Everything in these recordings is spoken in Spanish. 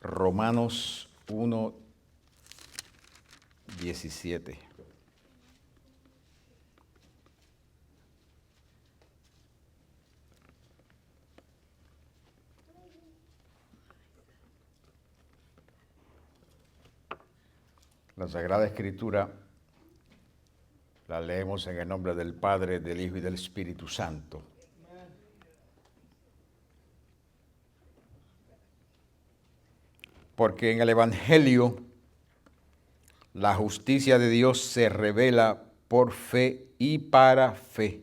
Romanos 1:17. La Sagrada Escritura la leemos en el nombre del Padre, del Hijo y del Espíritu Santo. Porque en el Evangelio la justicia de Dios se revela por fe y para fe.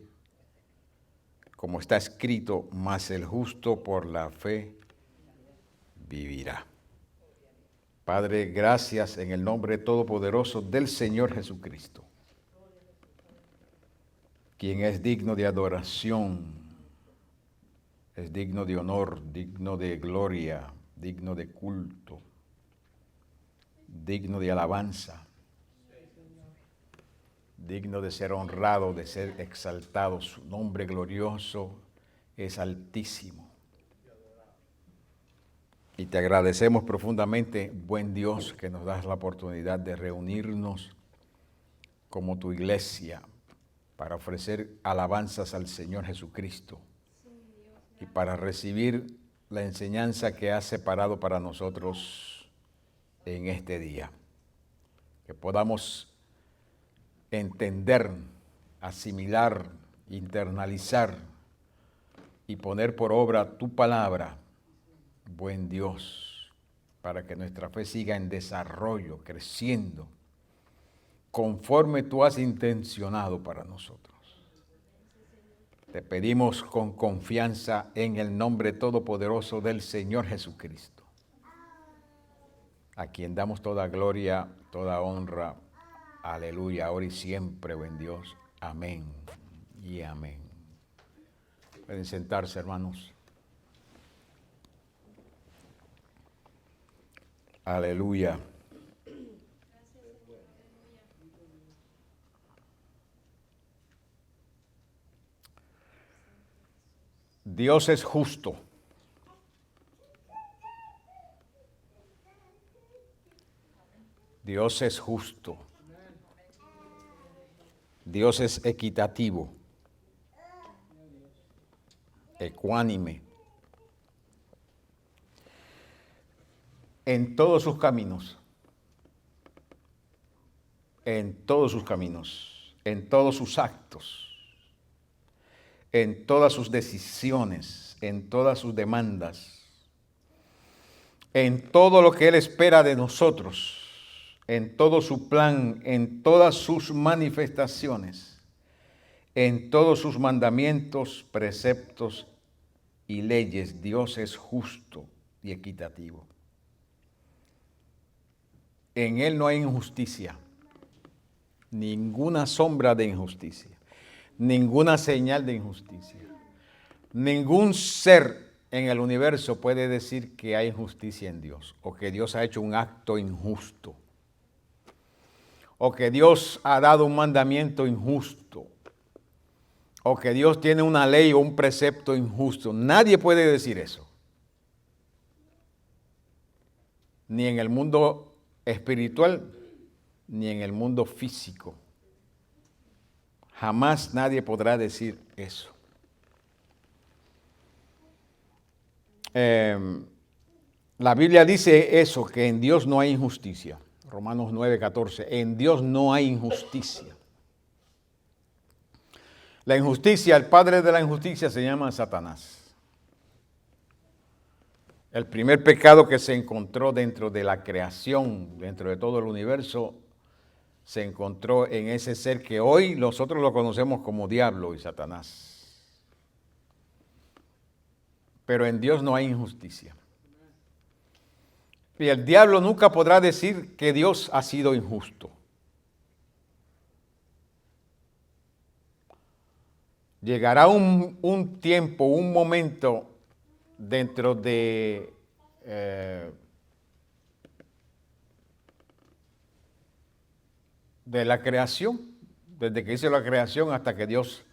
Como está escrito, mas el justo por la fe vivirá. Padre, gracias en el nombre todopoderoso del Señor Jesucristo, quien es digno de adoración, es digno de honor, digno de gloria, digno de culto, digno de alabanza, digno de ser honrado, de ser exaltado. Su nombre glorioso es altísimo. Y te agradecemos profundamente, buen Dios, que nos das la oportunidad de reunirnos como tu iglesia para ofrecer alabanzas al Señor Jesucristo y para recibir la enseñanza que has separado para nosotros en este día. Que podamos entender, asimilar, internalizar y poner por obra tu palabra, buen Dios, para que nuestra fe siga en desarrollo, creciendo, conforme tú has intencionado para nosotros. Te pedimos con confianza en el nombre todopoderoso del Señor Jesucristo, a quien damos toda gloria, toda honra. Aleluya, ahora y siempre, buen Dios. Amén y amén. Pueden sentarse, hermanos. Aleluya. Dios es justo. Dios es justo. Dios es equitativo, ecuánime en todos sus caminos, en todos sus caminos, en todos sus actos, en todas sus decisiones, en todas sus demandas, en todo lo que Él espera de nosotros, en todo su plan, en todas sus manifestaciones, en todos sus mandamientos, preceptos y leyes. Dios es justo y equitativo. En Él no hay injusticia, ninguna sombra de injusticia, ninguna señal de injusticia. Ningún ser en el universo puede decir que hay injusticia en Dios, o que Dios ha hecho un acto injusto, o que Dios ha dado un mandamiento injusto, o que Dios tiene una ley o un precepto injusto. Nadie puede decir eso. Ni en el mundo espiritual, ni en el mundo físico. Jamás nadie podrá decir eso. La Biblia dice eso, que en Dios no hay injusticia. Romanos 9:14. En Dios no hay injusticia. La injusticia, el padre de la injusticia se llama Satanás. El primer pecado que se encontró dentro de la creación, dentro de todo el universo, se encontró en ese ser que hoy nosotros lo conocemos como diablo y Satanás. Pero en Dios no hay injusticia. Y el diablo nunca podrá decir que Dios ha sido injusto. Llegará un tiempo, un momento dentro de la creación, desde que hizo la creación hasta que Dios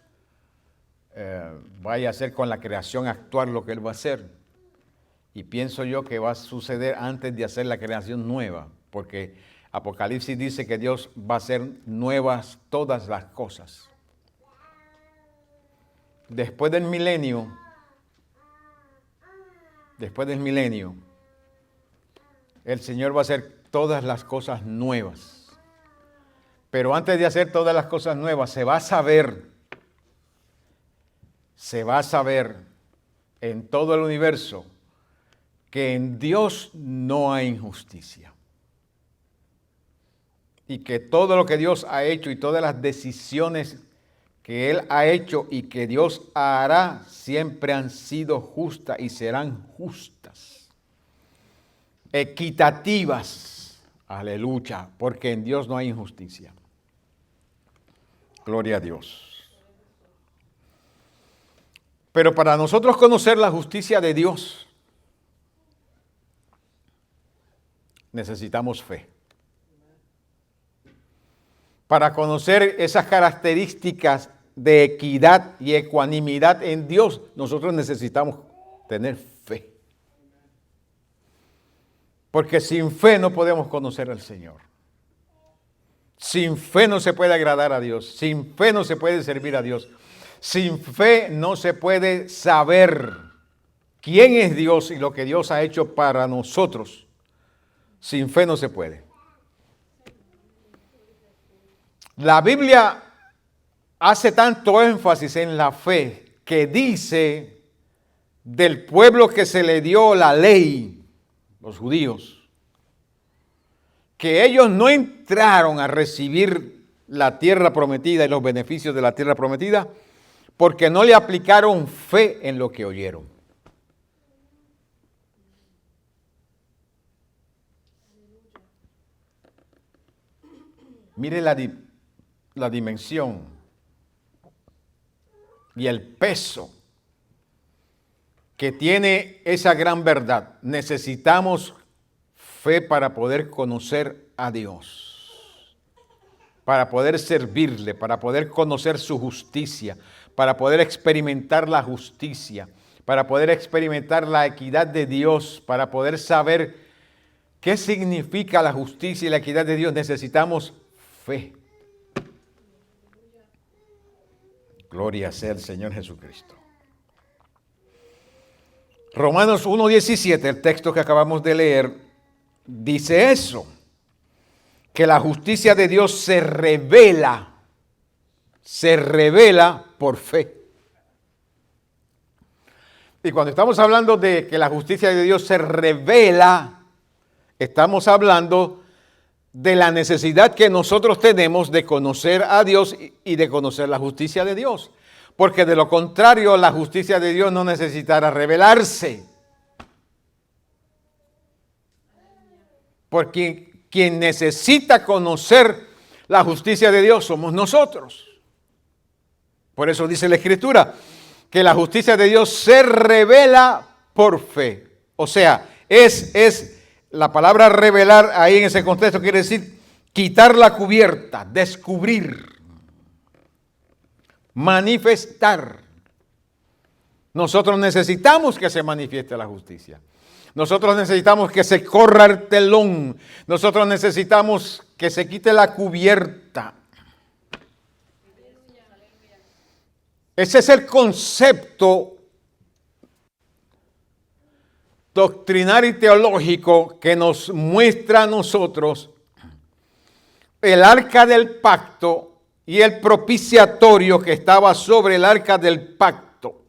vaya a hacer con la creación actuar lo que Él va a hacer. Y pienso yo que va a suceder antes de hacer la creación nueva, porque Apocalipsis dice que Dios va a hacer nuevas todas las cosas. Después del milenio, el Señor va a hacer todas las cosas nuevas. Pero antes de hacer todas las cosas nuevas, se va a saber en todo el universo que en Dios no hay injusticia. Y que todo lo que Dios ha hecho y todas las decisiones que Él ha hecho y que Dios hará siempre han sido justas y serán justas, equitativas, aleluya, porque en Dios no hay injusticia. Gloria a Dios. Pero para nosotros conocer la justicia de Dios, necesitamos fe. Para conocer esas características de equidad y ecuanimidad en Dios, nosotros necesitamos tener fe. Porque sin fe no podemos conocer al Señor. Sin fe no se puede agradar a Dios. Sin fe no se puede servir a Dios. Sin fe no se puede saber quién es Dios y lo que Dios ha hecho para nosotros. Sin fe no se puede. La Biblia hace tanto énfasis en la fe que dice del pueblo que se le dio la ley, los judíos, que ellos no entraron a recibir la tierra prometida y los beneficios de la tierra prometida porque no le aplicaron fe en lo que oyeron. Mire la dimensión y el peso que tiene esa gran verdad. Necesitamos fe para poder conocer a Dios, para poder servirle, para poder conocer su justicia, para poder experimentar la justicia, para poder experimentar la equidad de Dios, para poder saber qué significa la justicia y la equidad de Dios. Necesitamos fe. Gloria sea el Señor Jesucristo. Romanos 1:17, el texto que acabamos de leer, dice eso, que la justicia de Dios se revela por fe. Y cuando estamos hablando de que la justicia de Dios se revela, estamos hablando de la necesidad que nosotros tenemos de conocer a Dios y de conocer la justicia de Dios. Porque de lo contrario, la justicia de Dios no necesitará revelarse. Porque quien necesita conocer la justicia de Dios somos nosotros. Por eso dice la Escritura que la justicia de Dios se revela por fe. O sea, es la palabra revelar ahí en ese contexto quiere decir quitar la cubierta, descubrir, manifestar. Nosotros necesitamos que se manifieste la justicia. Nosotros necesitamos que se corra el telón. Nosotros necesitamos que se quite la cubierta. Ese es el concepto doctrinario y teológico que nos muestra a nosotros el arca del pacto y el propiciatorio que estaba sobre el arca del pacto.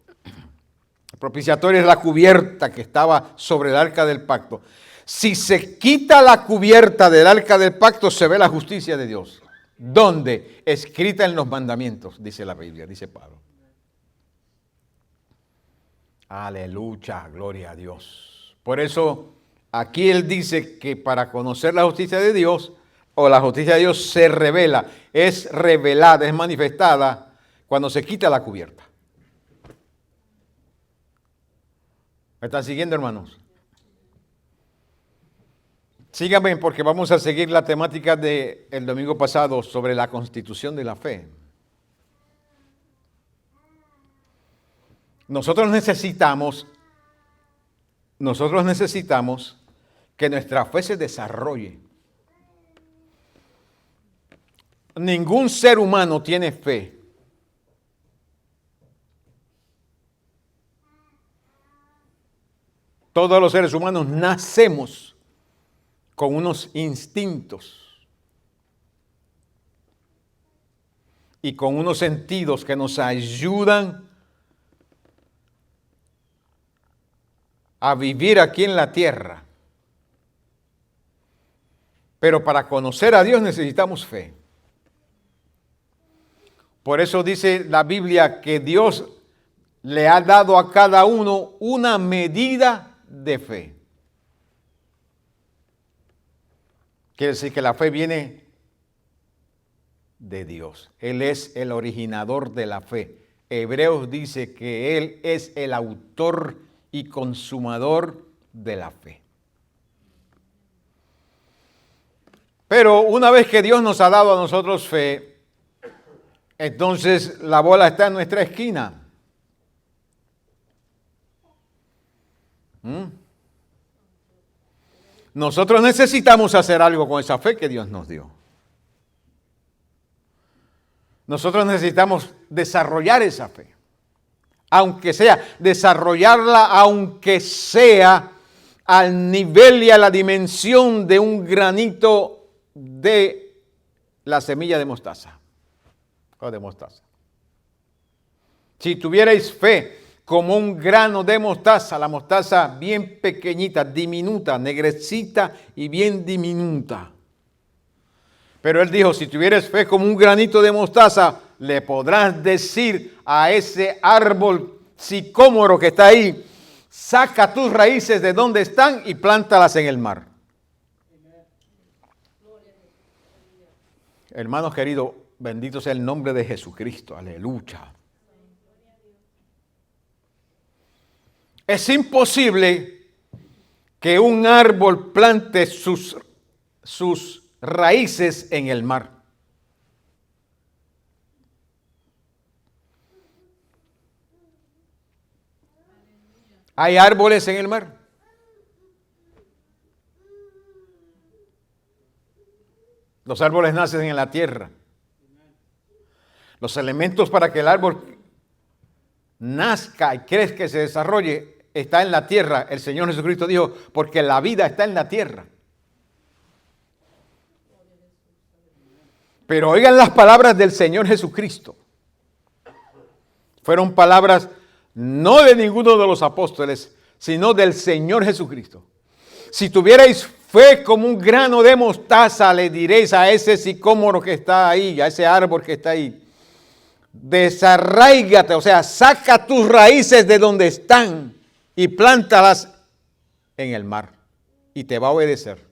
El propiciatorio es la cubierta que estaba sobre el arca del pacto. Si se quita la cubierta del arca del pacto, se ve la justicia de Dios. ¿Dónde? Escrita en los mandamientos, dice la Biblia, dice Pablo. Aleluya, gloria a Dios. Por eso aquí él dice que para conocer la justicia de Dios, o la justicia de Dios se revela, es revelada, es manifestada cuando se quita la cubierta. ¿Me están siguiendo, hermanos? Síganme porque vamos a seguir la temática del domingo pasado sobre la constitución de la fe. Nosotros necesitamos nosotros necesitamos que nuestra fe se desarrolle. Ningún ser humano tiene fe. Todos los seres humanos nacemos con unos instintos y con unos sentidos que nos ayudan a vivir aquí en la tierra. Pero para conocer a Dios necesitamos fe. Por eso dice la Biblia que Dios le ha dado a cada uno una medida de fe. Quiere decir que la fe viene de Dios. Él es el originador de la fe. Hebreos dice que Él es el autor y consumador de la fe. Pero una vez que Dios nos ha dado a nosotros fe, entonces la bola está en nuestra esquina. Nosotros necesitamos hacer algo con esa fe que Dios nos dio. Nosotros necesitamos desarrollar esa fe. Aunque sea, desarrollarla aunque sea al nivel y a la dimensión de un granito de la semilla de mostaza. O de mostaza. Si tuvierais fe como un grano de mostaza, la mostaza bien pequeñita, diminuta, negrecita y bien diminuta. Pero él dijo, si tuvieras fe como un granito de mostaza, le podrás decir a ese árbol sicómoro que está ahí, saca tus raíces de donde están y plántalas en el mar. Hermanos queridos, bendito sea el nombre de Jesucristo, aleluya. Es imposible que un árbol plante sus raíces en el mar. ¿Hay árboles en el mar? Los árboles nacen en la tierra. Los elementos para que el árbol nazca y crezca y se desarrolle está en la tierra. El Señor Jesucristo dijo, porque la vida está en la tierra. Pero oigan las palabras del Señor Jesucristo. Fueron palabras no de ninguno de los apóstoles, sino del Señor Jesucristo. Si tuvierais fe como un grano de mostaza, le diréis a ese sicómoro que está ahí, a ese árbol que está ahí, desarráigate, o sea, saca tus raíces de donde están y plántalas en el mar y te va a obedecer.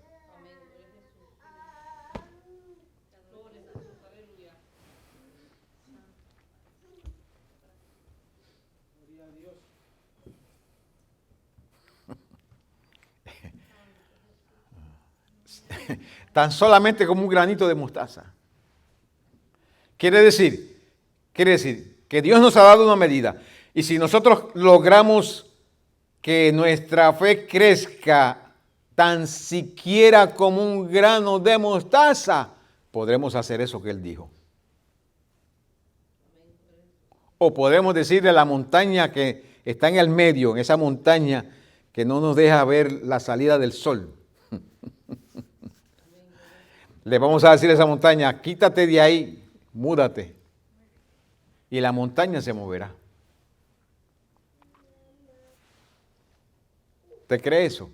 Tan solamente como un granito de mostaza. Quiere decir que Dios nos ha dado una medida. Y si nosotros logramos que nuestra fe crezca tan siquiera como un grano de mostaza, podremos hacer eso que Él dijo. O podemos decirle a la montaña que está en el medio, en esa montaña que no nos deja ver la salida del sol. Le vamos a decir a esa montaña, quítate de ahí, múdate. Y la montaña se moverá. ¿Te cree eso?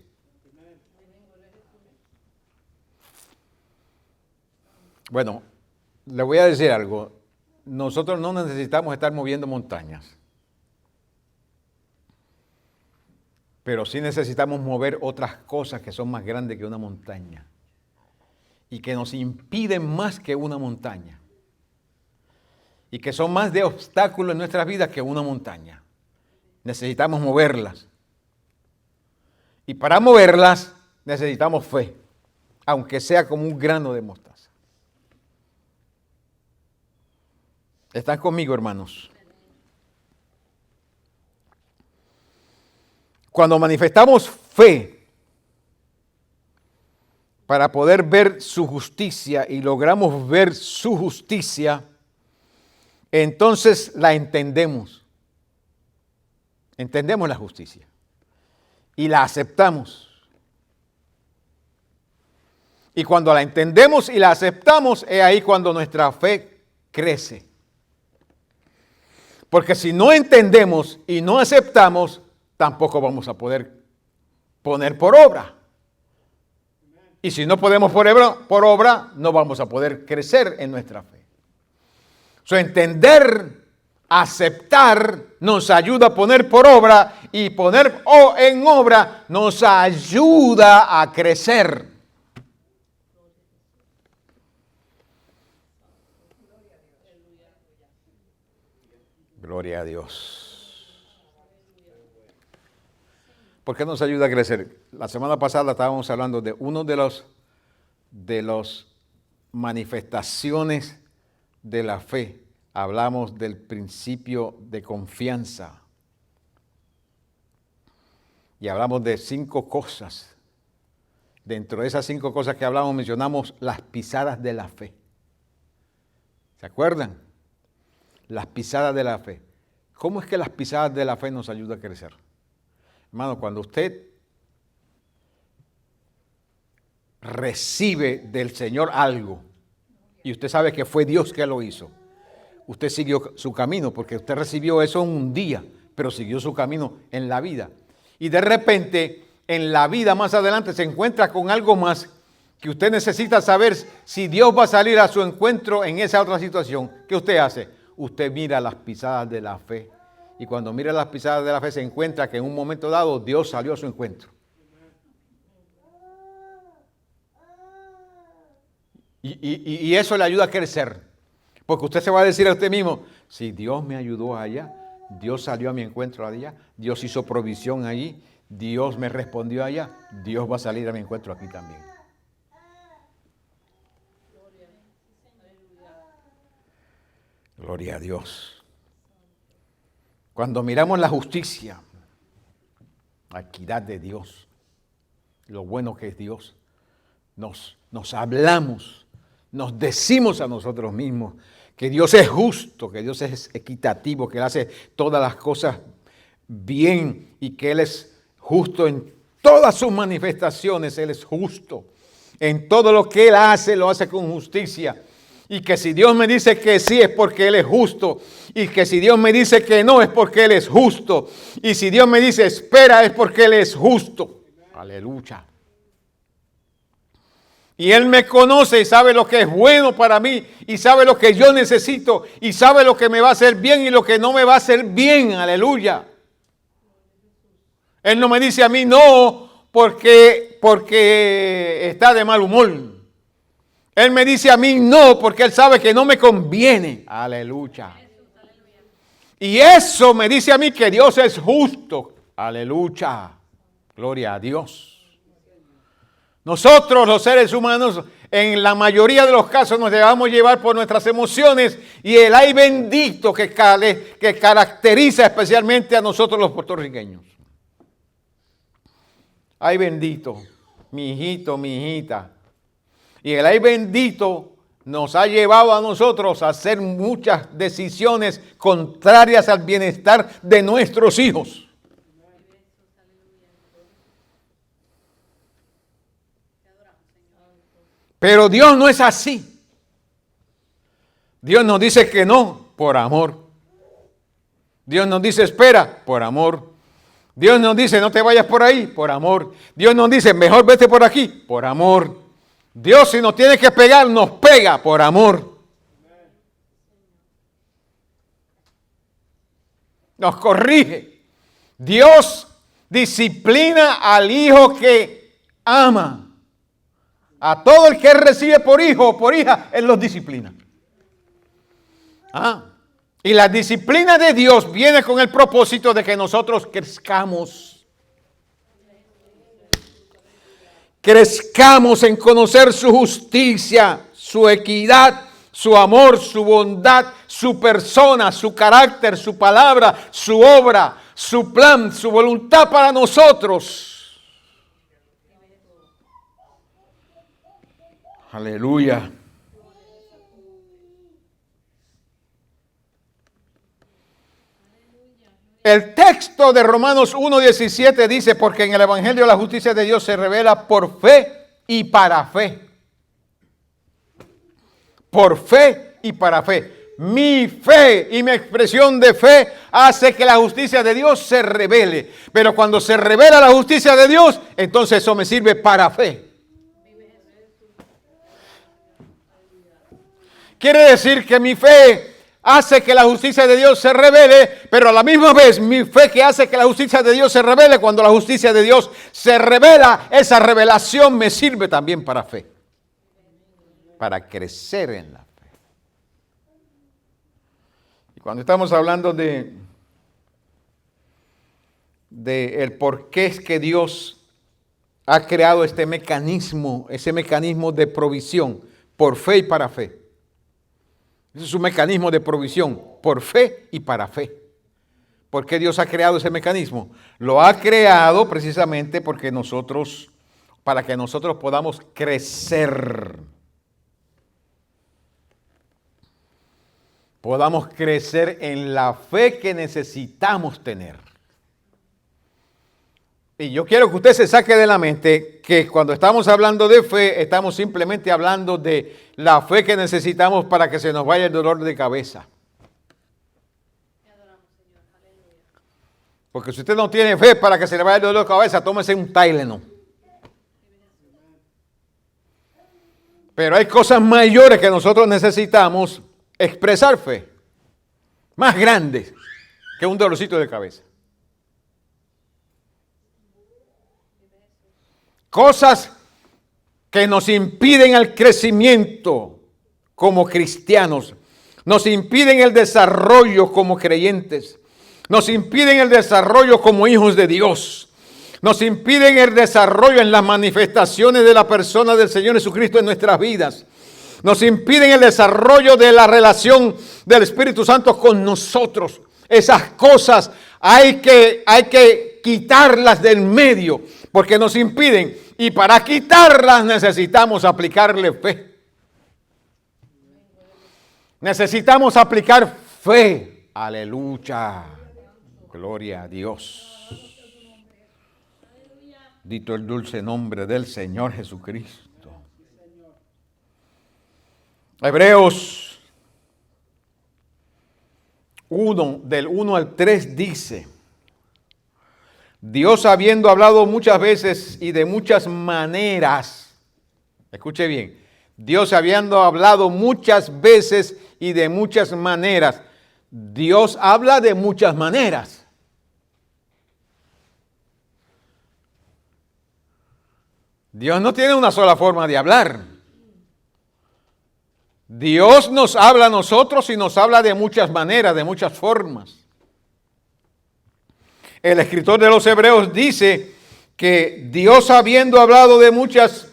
Bueno, le voy a decir algo. Nosotros no necesitamos estar moviendo montañas. Pero sí necesitamos mover otras cosas que son más grandes que una montaña. Y que nos impiden más que una montaña. Y que son más de obstáculos en nuestras vidas que una montaña. Necesitamos moverlas. Y para moverlas necesitamos fe, aunque sea como un grano de mostaza. ¿Están conmigo, hermanos? Cuando manifestamos fe para poder ver su justicia y logramos ver su justicia, entonces la entendemos. Entendemos la justicia y la aceptamos. Y cuando la entendemos y la aceptamos, es ahí cuando nuestra fe crece. Porque si no entendemos y no aceptamos, tampoco vamos a poder poner por obra. Y si no podemos por obra, no vamos a poder crecer en nuestra fe. Entender, aceptar, nos ayuda a poner por obra, y poner en obra nos ayuda a crecer. Gloria a Dios. ¿Por qué nos ayuda a crecer? La semana pasada estábamos hablando de uno de los manifestaciones de la fe. Hablamos del principio de confianza. Y hablamos de 5 cosas. Dentro de esas 5 cosas que hablamos, mencionamos las pisadas de la fe. ¿Se acuerdan? Las pisadas de la fe. ¿Cómo es que las pisadas de la fe nos ayudan a crecer? Hermano, cuando usted recibe del Señor algo y usted sabe que fue Dios que lo hizo, usted siguió su camino, porque usted recibió eso en un día, pero siguió su camino en la vida. Y de repente, en la vida más adelante, se encuentra con algo más que usted necesita saber si Dios va a salir a su encuentro en esa otra situación. ¿Qué usted hace? Usted mira las pisadas de la fe. Y cuando mira las pisadas de la fe, se encuentra que en un momento dado Dios salió a su encuentro. Y eso le ayuda a crecer. Porque usted se va a decir a usted mismo, si Dios me ayudó allá, Dios salió a mi encuentro allá, Dios hizo provisión allí, Dios me respondió allá, Dios va a salir a mi encuentro aquí también. Gloria a Dios. Cuando miramos la justicia, la equidad de Dios, lo bueno que es Dios, nos hablamos, nos decimos a nosotros mismos que Dios es justo, que Dios es equitativo, que Él hace todas las cosas bien y que Él es justo en todas sus manifestaciones. Él es justo en todo lo que Él hace, lo hace con justicia. Y que si Dios me dice que sí es porque Él es justo. Y que si Dios me dice que no es porque Él es justo. Y si Dios me dice espera es porque Él es justo. Aleluya. Y Él me conoce y sabe lo que es bueno para mí. Y sabe lo que yo necesito. Y sabe lo que me va a hacer bien y lo que no me va a hacer bien. Aleluya. Él no me dice a mí no porque está de mal humor. Él me dice a mí no porque Él sabe que no me conviene. Aleluya. Y eso me dice a mí que Dios es justo. Aleluya. Gloria a Dios. Nosotros los seres humanos en la mayoría de los casos nos dejamos llevar por nuestras emociones y el ay bendito que caracteriza especialmente a nosotros los puertorriqueños. Ay bendito, mi hijito, mi hijita. Y el ay bendito nos ha llevado a nosotros a hacer muchas decisiones contrarias al bienestar de nuestros hijos. Pero Dios no es así. Dios nos dice que no por amor. Dios nos dice espera por amor. Dios nos dice no te vayas por ahí por amor. Dios nos dice mejor vete por aquí por amor. Dios si nos tiene que pegar, nos pega por amor. Nos corrige. Dios disciplina al hijo que ama. A todo el que recibe por hijo o por hija, Él los disciplina. Y la disciplina de Dios viene con el propósito de que nosotros crezcamos. Crezcamos en conocer su justicia, su equidad, su amor, su bondad, su persona, su carácter, su palabra, su obra, su plan, su voluntad para nosotros. Aleluya. El texto de Romanos 1:17 dice, porque en el Evangelio la justicia de Dios se revela por fe y para fe. Por fe y para fe. Mi fe y mi expresión de fe hace que la justicia de Dios se revele. Pero cuando se revela la justicia de Dios, entonces eso me sirve para fe. Quiere decir que mi fe hace que la justicia de Dios se revele, pero a la misma vez mi fe que hace que la justicia de Dios se revele, cuando la justicia de Dios se revela, esa revelación me sirve también para fe. Para crecer en la fe. Y cuando estamos hablando de el por qué es que Dios ha creado este mecanismo, ese mecanismo de provisión, por fe y para fe. Ese es un mecanismo de provisión, por fe y para fe. ¿Por qué Dios ha creado ese mecanismo? Lo ha creado precisamente porque para que nosotros podamos crecer. Podamos crecer en la fe que necesitamos tener. Y yo quiero que usted se saque de la mente que cuando estamos hablando de fe, estamos simplemente hablando de la fe que necesitamos para que se nos vaya el dolor de cabeza. Porque si usted no tiene fe para que se le vaya el dolor de cabeza, tómese un Tylenol. Pero hay cosas mayores que nosotros necesitamos expresar fe, más grandes que un dolorcito de cabeza. Cosas que nos impiden el crecimiento como cristianos, nos impiden el desarrollo como creyentes, nos impiden el desarrollo como hijos de Dios, nos impiden el desarrollo en las manifestaciones de la persona del Señor Jesucristo en nuestras vidas. Nos impiden el desarrollo de la relación del Espíritu Santo con nosotros. Esas cosas hay que quitarlas del medio porque nos impiden. Y para quitarlas necesitamos aplicarle fe. Necesitamos aplicar fe. Aleluya. Gloria a Dios. Dito el dulce nombre del Señor Jesucristo. Hebreos 1, del 1 al 3 dice, Dios habiendo hablado muchas veces y de muchas maneras, escuche bien, Dios habiendo hablado muchas veces y de muchas maneras, Dios habla de muchas maneras. Dios no tiene una sola forma de hablar. Dios nos habla a nosotros y nos habla de muchas maneras, de muchas formas. El escritor de los Hebreos dice que Dios habiendo hablado de muchas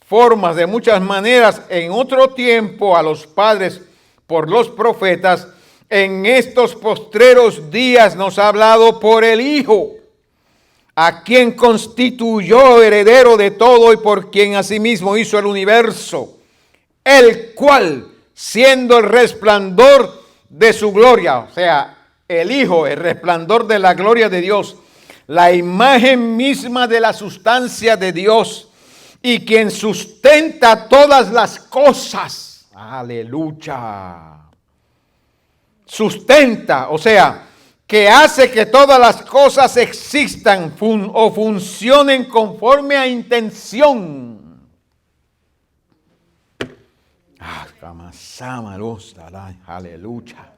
formas, de muchas maneras, en otro tiempo a los padres por los profetas, en estos postreros días nos ha hablado por el Hijo, a quien constituyó heredero de todo y por quien asimismo hizo el universo, el cual, siendo el resplandor de su gloria, o sea, el Hijo, el resplandor de la gloria de Dios, la imagen misma de la sustancia de Dios, y quien sustenta todas las cosas. Aleluya. Sustenta, o sea, que hace que todas las cosas existan o funcionen conforme a intención. Aleluya.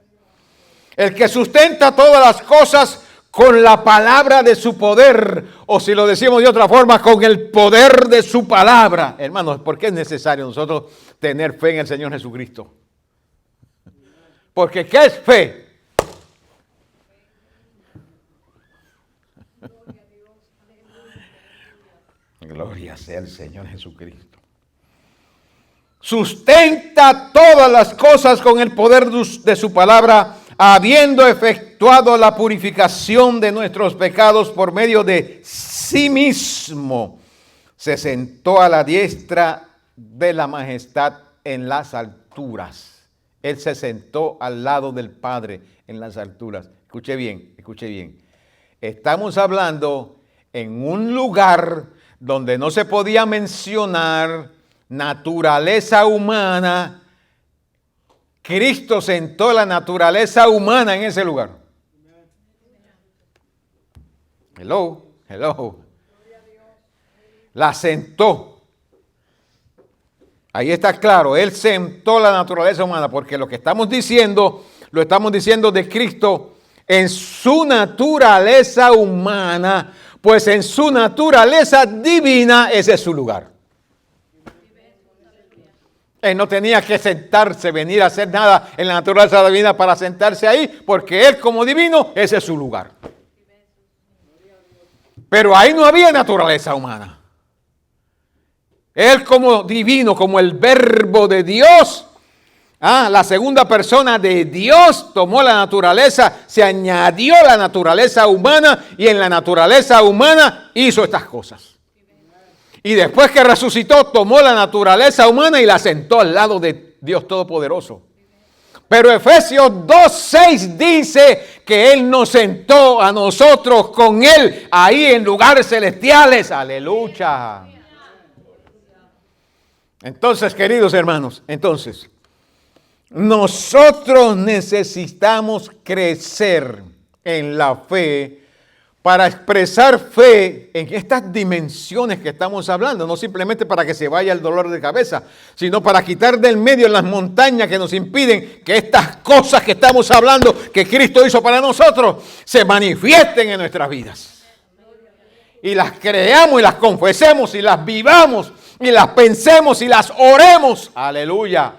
El que sustenta todas las cosas con la palabra de su poder, o si lo decimos de otra forma, con el poder de su palabra. Hermanos, ¿por qué es necesario nosotros tener fe en el Señor Jesucristo? Porque ¿qué es fe? Gloria sea el Señor Jesucristo. Sustenta todas las cosas con el poder de su palabra, habiendo efectuado la purificación de nuestros pecados por medio de sí mismo, se sentó a la diestra de la majestad en las alturas. Él se sentó al lado del Padre en las alturas. Escuche bien, escuche bien. Estamos hablando en un lugar donde no se podía mencionar naturaleza humana. Cristo sentó la naturaleza humana en ese lugar. Hello, hello. La sentó. Ahí está claro, Él sentó la naturaleza humana, porque lo que estamos diciendo, lo estamos diciendo de Cristo en su naturaleza humana, pues en su naturaleza divina ese es su lugar. Él no tenía que sentarse, venir a hacer nada en la naturaleza divina para sentarse ahí, porque Él como divino, ese es su lugar. Pero ahí no había naturaleza humana. Él como divino, como el verbo de Dios, la segunda persona de Dios tomó la naturaleza, se añadió la naturaleza humana y en la naturaleza humana hizo estas cosas. Y después que resucitó, tomó la naturaleza humana y la sentó al lado de Dios Todopoderoso. Pero Efesios 2:6 dice que Él nos sentó a nosotros con Él ahí en lugares celestiales. Aleluya. Entonces, queridos hermanos, nosotros necesitamos crecer en la fe para expresar fe en estas dimensiones que estamos hablando, no simplemente para que se vaya el dolor de cabeza, sino para quitar del medio las montañas que nos impiden que estas cosas que estamos hablando, que Cristo hizo para nosotros, se manifiesten en nuestras vidas. Y las creamos y las confesemos y las vivamos y las pensemos y las oremos. Aleluya.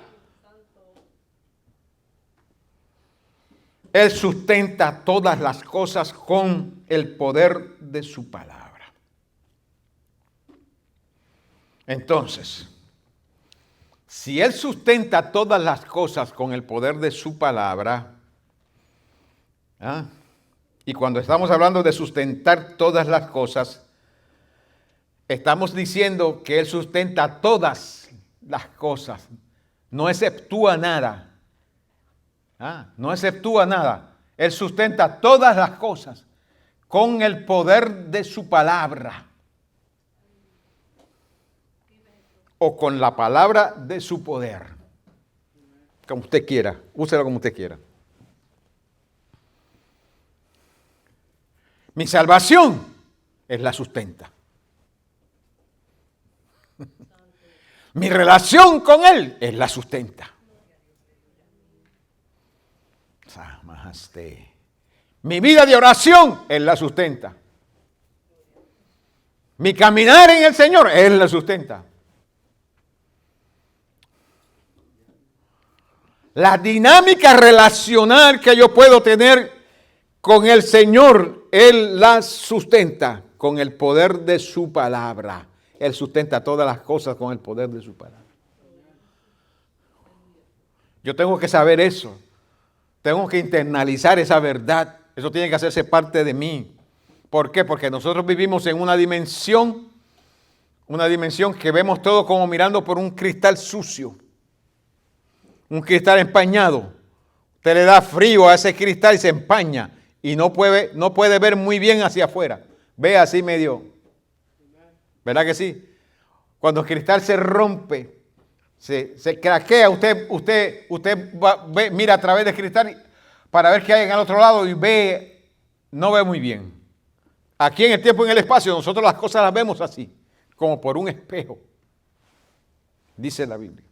Él sustenta todas las cosas con el poder de su palabra. Entonces, si Él sustenta todas las cosas con el poder de su palabra, y cuando estamos hablando de sustentar todas las cosas, estamos diciendo que Él sustenta todas las cosas, no exceptúa nada. No exceptúa nada. Él sustenta todas las cosas con el poder de su palabra. O con la palabra de su poder. Como usted quiera. Úselo como usted quiera. Mi salvación Él la sustenta. Mi relación con Él la sustenta. Mi vida de oración, Él la sustenta. Mi caminar en el Señor, Él la sustenta. La dinámica relacional que yo puedo tener con el Señor, Él la sustenta con el poder de su palabra. Él sustenta todas las cosas con el poder de su palabra. Yo tengo que saber eso. Tengo que internalizar esa verdad. Eso tiene que hacerse parte de mí. ¿Por qué? Porque nosotros vivimos en una dimensión que vemos todo como mirando por un cristal sucio. Un cristal empañado. Usted le da frío a ese cristal y se empaña. Y no puede ver muy bien hacia afuera. Ve así medio. ¿Verdad que sí? Cuando el cristal se rompe, se craquea, usted mira a través del cristal para ver qué hay en el otro lado y no ve muy bien. Aquí en el tiempo y en el espacio nosotros las cosas las vemos así, como por un espejo, dice la Biblia.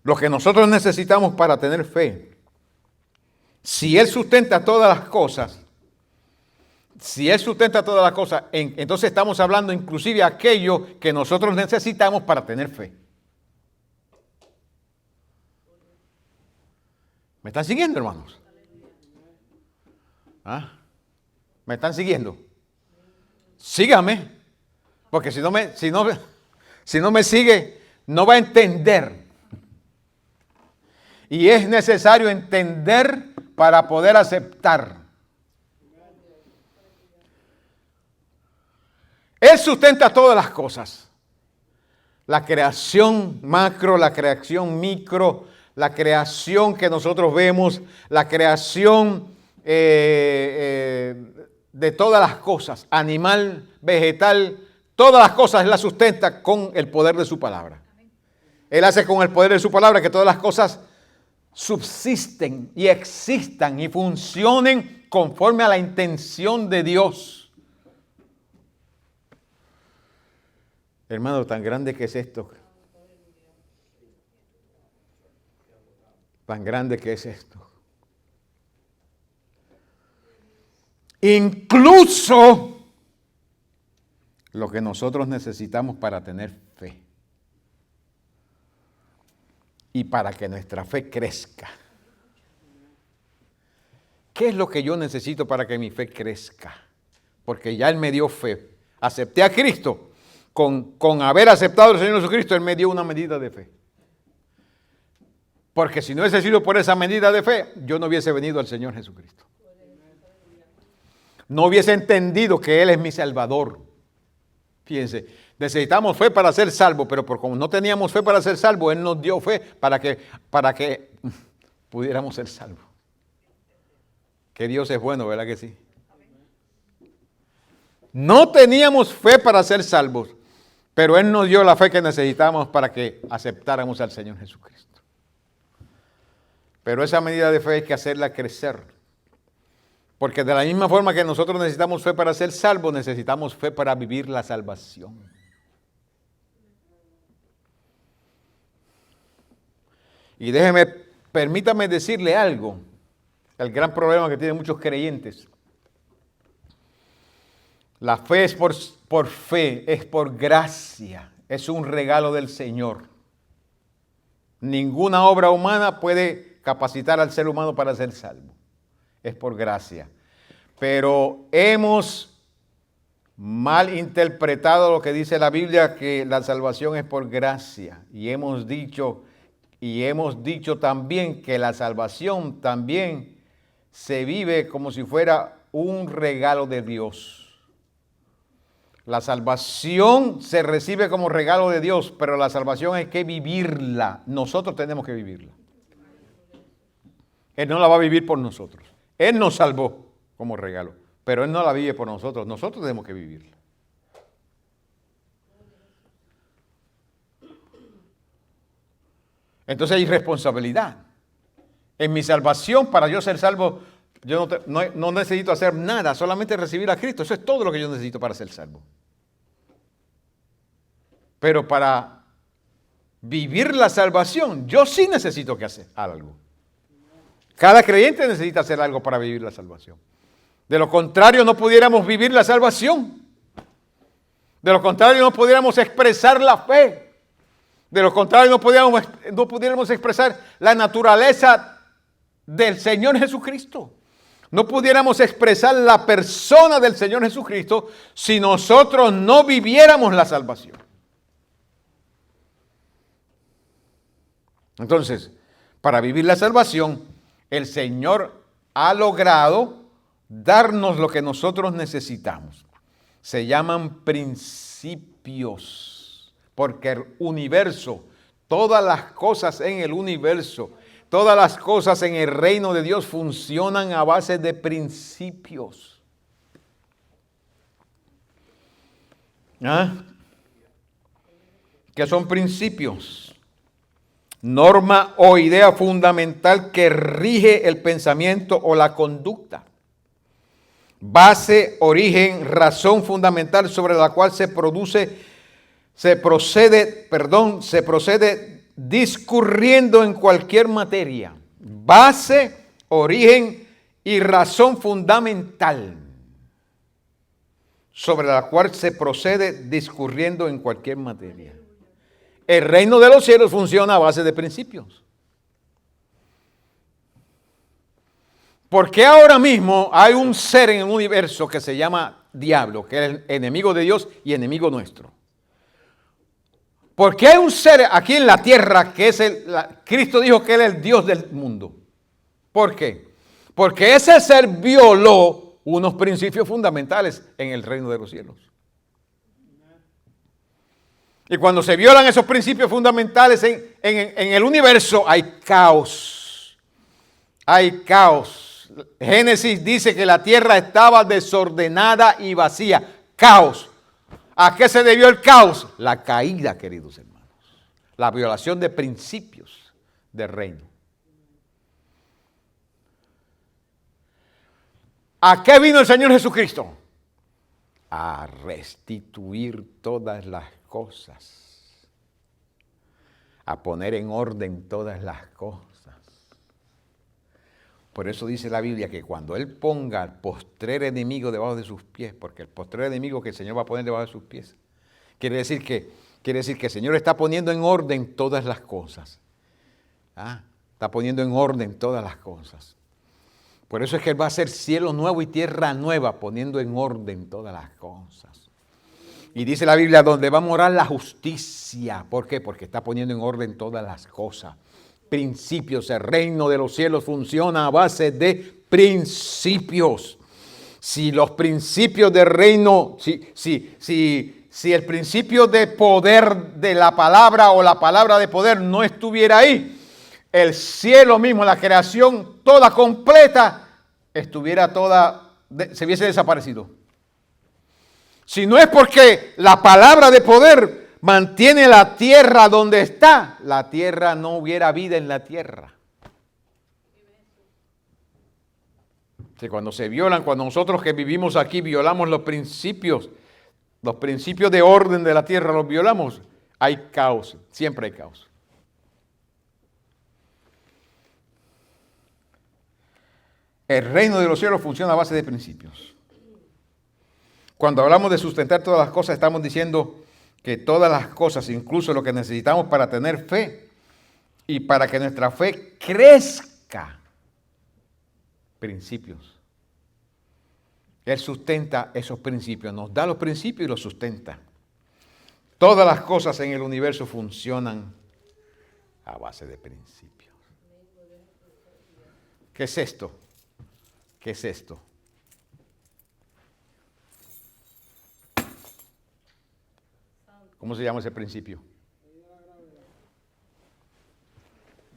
Lo que nosotros necesitamos para tener fe, si Él sustenta todas las cosas, entonces estamos hablando inclusive aquello que nosotros necesitamos para tener fe. ¿Me están siguiendo, hermanos? ¿Me están siguiendo? Sígame, porque si no me sigue, no va a entender. Y es necesario entender para poder aceptar. Él sustenta todas las cosas. La creación macro, la creación micro, la creación que nosotros vemos, la creación de todas las cosas, animal, vegetal, todas las cosas Él las sustenta con el poder de su palabra. Él hace con el poder de su palabra que todas las cosas subsisten y existan y funcionen conforme a la intención de Dios. Hermano, tan grande que es esto. Tan grande que es esto. Incluso lo que nosotros necesitamos para tener fe. Y para que nuestra fe crezca. ¿Qué es lo que yo necesito para que mi fe crezca? Porque ya Él me dio fe. Acepté a Cristo. Con haber aceptado al Señor Jesucristo, Él me dio una medida de fe. Porque si no hubiese sido por esa medida de fe, yo no hubiese venido al Señor Jesucristo. No hubiese entendido que Él es mi Salvador. Fíjense, necesitamos fe para ser salvos, pero como no teníamos fe para ser salvos, Él nos dio fe para que pudiéramos ser salvos. Que Dios es bueno, ¿verdad que sí? No teníamos fe para ser salvos, pero Él nos dio la fe que necesitamos para que aceptáramos al Señor Jesucristo. Pero esa medida de fe hay que hacerla crecer. Porque de la misma forma que nosotros necesitamos fe para ser salvos, necesitamos fe para vivir la salvación. Y permítame decirle algo, el gran problema que tienen muchos creyentes. La fe es por fe, es por gracia, es un regalo del Señor. Ninguna obra humana puede capacitar al ser humano para ser salvo. Es por gracia. Pero hemos mal interpretado lo que dice la Biblia, que la salvación es por gracia. Y hemos dicho también que la salvación también se vive como si fuera un regalo de Dios. La salvación se recibe como regalo de Dios, pero la salvación hay que vivirla. Nosotros tenemos que vivirla. Él no la va a vivir por nosotros. Él nos salvó como regalo, pero Él no la vive por nosotros. Nosotros tenemos que vivirla. Entonces hay responsabilidad. En mi salvación, para yo ser salvo, yo no necesito hacer nada, solamente recibir a Cristo. Eso es todo lo que yo necesito para ser salvo. Pero para vivir la salvación, yo sí necesito que hacer algo. Cada creyente necesita hacer algo para vivir la salvación. De lo contrario, no pudiéramos vivir la salvación. De lo contrario, no pudiéramos expresar la fe. De lo contrario, no pudiéramos expresar la naturaleza del Señor Jesucristo. No pudiéramos expresar la persona del Señor Jesucristo si nosotros no viviéramos la salvación. Entonces, para vivir la salvación, el Señor ha logrado darnos lo que nosotros necesitamos. Se llaman principios, porque el universo, todas las cosas en el universo, todas las cosas en el reino de Dios funcionan a base de principios. ¿Qué son principios? Norma o idea fundamental que rige el pensamiento o la conducta. Base, origen, razón fundamental sobre la cual se procede discurriendo en cualquier materia. Base, origen y razón fundamental sobre la cual se procede discurriendo en cualquier materia. El reino de los cielos funciona a base de principios. ¿Por qué ahora mismo hay un ser en el universo que se llama diablo, que es el enemigo de Dios y enemigo nuestro? ¿Por qué hay un ser aquí en la tierra que es Cristo dijo que Él es el Dios del mundo? ¿Por qué? Porque ese ser violó unos principios fundamentales en el reino de los cielos. Y cuando se violan esos principios fundamentales en el universo, hay caos. Hay caos. Génesis dice que la tierra estaba desordenada y vacía. Caos. ¿A qué se debió el caos? La caída, queridos hermanos. La violación de principios del reino. ¿A qué vino el Señor Jesucristo? A restituir todas las cosas, a poner en orden todas las cosas. Por eso dice la Biblia que cuando Él ponga al postrer enemigo debajo de sus pies, porque el postrer enemigo que el Señor va a poner debajo de sus pies, quiere decir que el Señor está poniendo en orden todas las cosas. Está poniendo en orden todas las cosas. Por eso es que Él va a hacer cielo nuevo y tierra nueva, poniendo en orden todas las cosas. Y dice la Biblia, donde va a morar la justicia. ¿Por qué? Porque está poniendo en orden todas las cosas. Principios, el reino de los cielos funciona a base de principios. Si los principios del reino, si el principio de poder de la palabra o la palabra de poder no estuviera ahí, el cielo mismo, la creación toda completa, se hubiese desaparecido. Si no es porque la palabra de poder mantiene la tierra donde está, la tierra no hubiera vida en la tierra. Cuando se violan, cuando nosotros que vivimos aquí violamos los principios de orden de la tierra, los violamos, hay caos, siempre hay caos. El reino de los cielos funciona a base de principios. Cuando hablamos de sustentar todas las cosas, estamos diciendo que todas las cosas, incluso lo que necesitamos para tener fe y para que nuestra fe crezca, principios. Él sustenta esos principios, nos da los principios y los sustenta. Todas las cosas en el universo funcionan a base de principios. ¿Qué es esto? ¿Qué es esto? ¿Cómo se llama ese principio?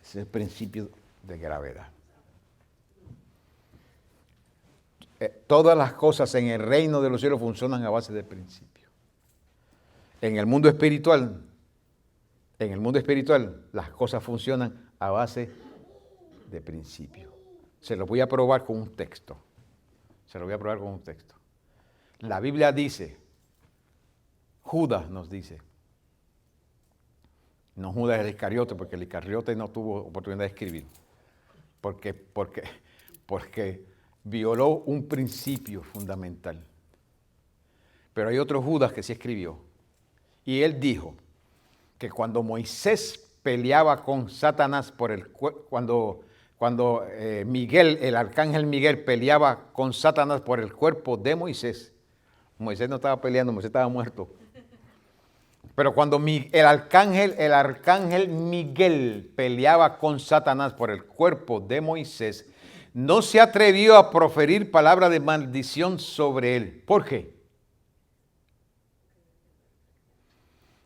Es el principio de gravedad. Todas las cosas en el reino de los cielos funcionan a base de principios. En el mundo espiritual, las cosas funcionan a base de principios. Se lo voy a probar con un texto. La Biblia dice, Judas nos dice, no Judas el Iscariote, porque el Iscariote no tuvo oportunidad de escribir, porque violó un principio fundamental. Pero hay otro Judas que sí escribió, y él dijo que cuando Moisés peleaba con Satanás cuando Miguel, el arcángel Miguel, peleaba con Satanás por el cuerpo de Moisés, Moisés no estaba peleando, Moisés estaba muerto. Pero cuando el arcángel Miguel peleaba con Satanás por el cuerpo de Moisés, no se atrevió a proferir palabra de maldición sobre él. ¿Por qué?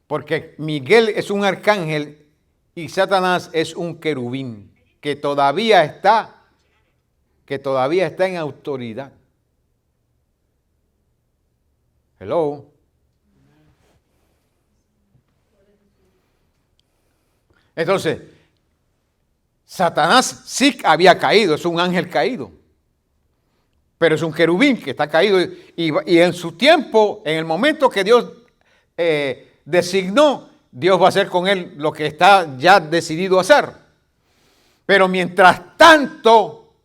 Porque Miguel es un arcángel y Satanás es un querubín que todavía está en autoridad. Hello. Entonces, Satanás sí había caído, es un ángel caído, pero es un querubín que está caído y en su tiempo, en el momento que Dios designó, Dios va a hacer con él lo que está ya decidido hacer. Pero mientras tanto,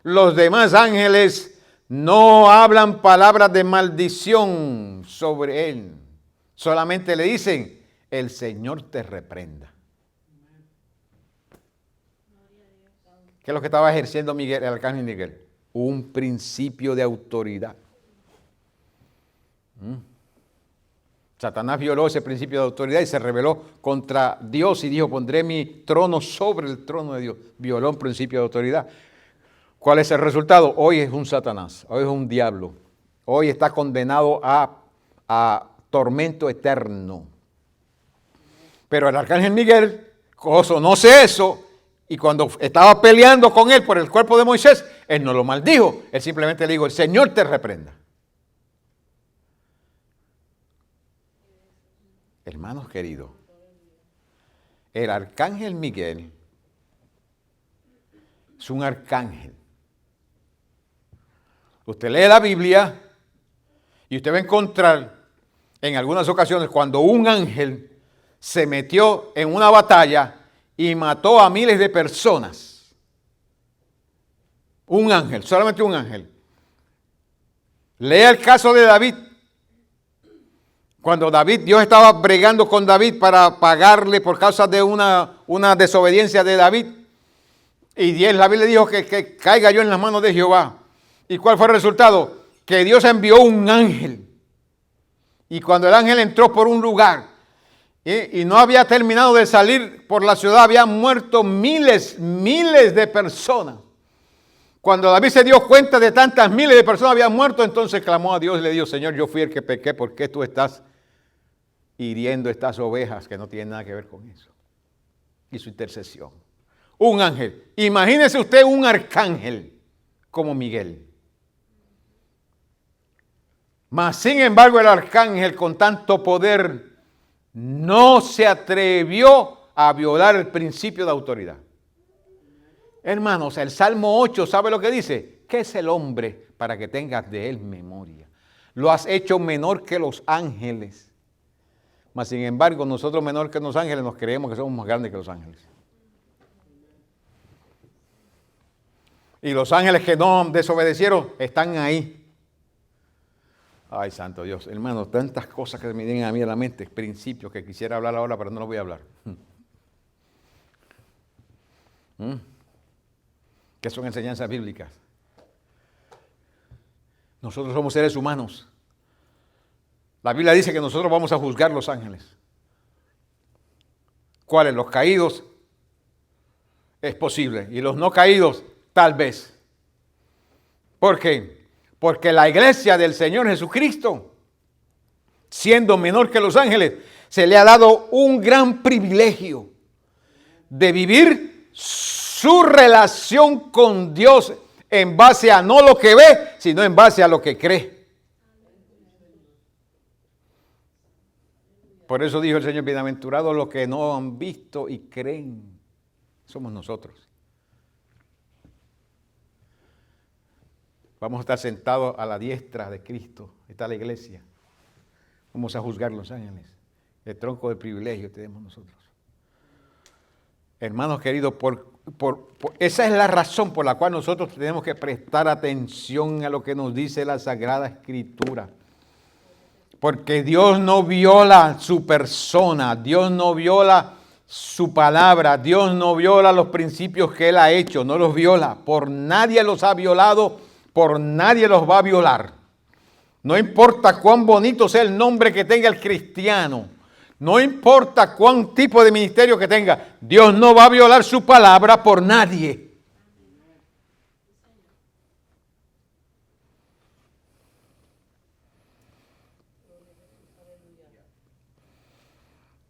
los demás ángeles no hablan palabras de maldición sobre él, solamente le dicen, el Señor te reprenda. ¿Qué es lo que estaba ejerciendo Miguel, el arcángel Miguel? Un principio de autoridad. Satanás violó ese principio de autoridad y se rebeló contra Dios y dijo, pondré mi trono sobre el trono de Dios. Violó un principio de autoridad. ¿Cuál es el resultado? Hoy es un Satanás, hoy es un diablo. Hoy está condenado a tormento eterno. Pero el arcángel Miguel conoce eso, y cuando estaba peleando con él por el cuerpo de Moisés, él no lo maldijo, él simplemente le dijo: el Señor te reprenda. Hermanos queridos, el arcángel Miguel es un arcángel. Usted lee la Biblia y usted va a encontrar en algunas ocasiones cuando un ángel se metió en una batalla y mató a miles de personas. Un ángel, solamente un ángel. Lea el caso de David. Cuando Dios estaba bregando con David para pagarle por causa de una desobediencia de David. Y David le dijo que caiga yo en las manos de Jehová. ¿Y cuál fue el resultado? Que Dios envió un ángel. Y cuando el ángel entró por un lugar y no había terminado de salir por la ciudad, habían muerto miles de personas. Cuando David se dio cuenta de tantas miles de personas habían muerto, entonces clamó a Dios y le dijo: Señor, yo fui el que pequé, ¿por qué tú estás hiriendo estas ovejas que no tienen nada que ver con eso? Y su intercesión. Un ángel. Imagínese usted un arcángel como Miguel. Mas, sin embargo, el arcángel con tanto poder no se atrevió a violar el principio de autoridad. Hermanos, el Salmo 8, ¿sabe lo que dice? ¿Qué es el hombre para que tengas de él memoria? Lo has hecho menor que los ángeles. Mas, sin embargo, nosotros menor que los ángeles nos creemos que somos más grandes que los ángeles. Y los ángeles que no desobedecieron están ahí. Ay, santo Dios, hermano, tantas cosas que me vienen a mí a la mente, principios que quisiera hablar ahora, pero no los voy a hablar. ¿Qué son enseñanzas bíblicas? Nosotros somos seres humanos. La Biblia dice que nosotros vamos a juzgar los ángeles. ¿Cuáles? Los caídos. Es posible. Y los no caídos, tal vez. ¿Por qué? Porque la iglesia del Señor Jesucristo, siendo menor que los ángeles, se le ha dado un gran privilegio de vivir su relación con Dios en base a no lo que ve, sino en base a lo que cree. Por eso dijo el Señor: bienaventurados los que no han visto y creen. Somos nosotros. Vamos a estar sentados a la diestra de Cristo. Está la iglesia. Vamos a juzgar los ángeles. El tronco de privilegio tenemos nosotros. Hermanos queridos, esa es la razón por la cual nosotros tenemos que prestar atención a lo que nos dice la Sagrada Escritura. Porque Dios no viola su persona, Dios no viola su palabra, Dios no viola los principios que Él ha hecho, no los viola. Por nadie los ha violado, por nadie los va a violar. No importa cuán bonito sea el nombre que tenga el cristiano, no importa cuán tipo de ministerio que tenga, Dios no va a violar su palabra por nadie.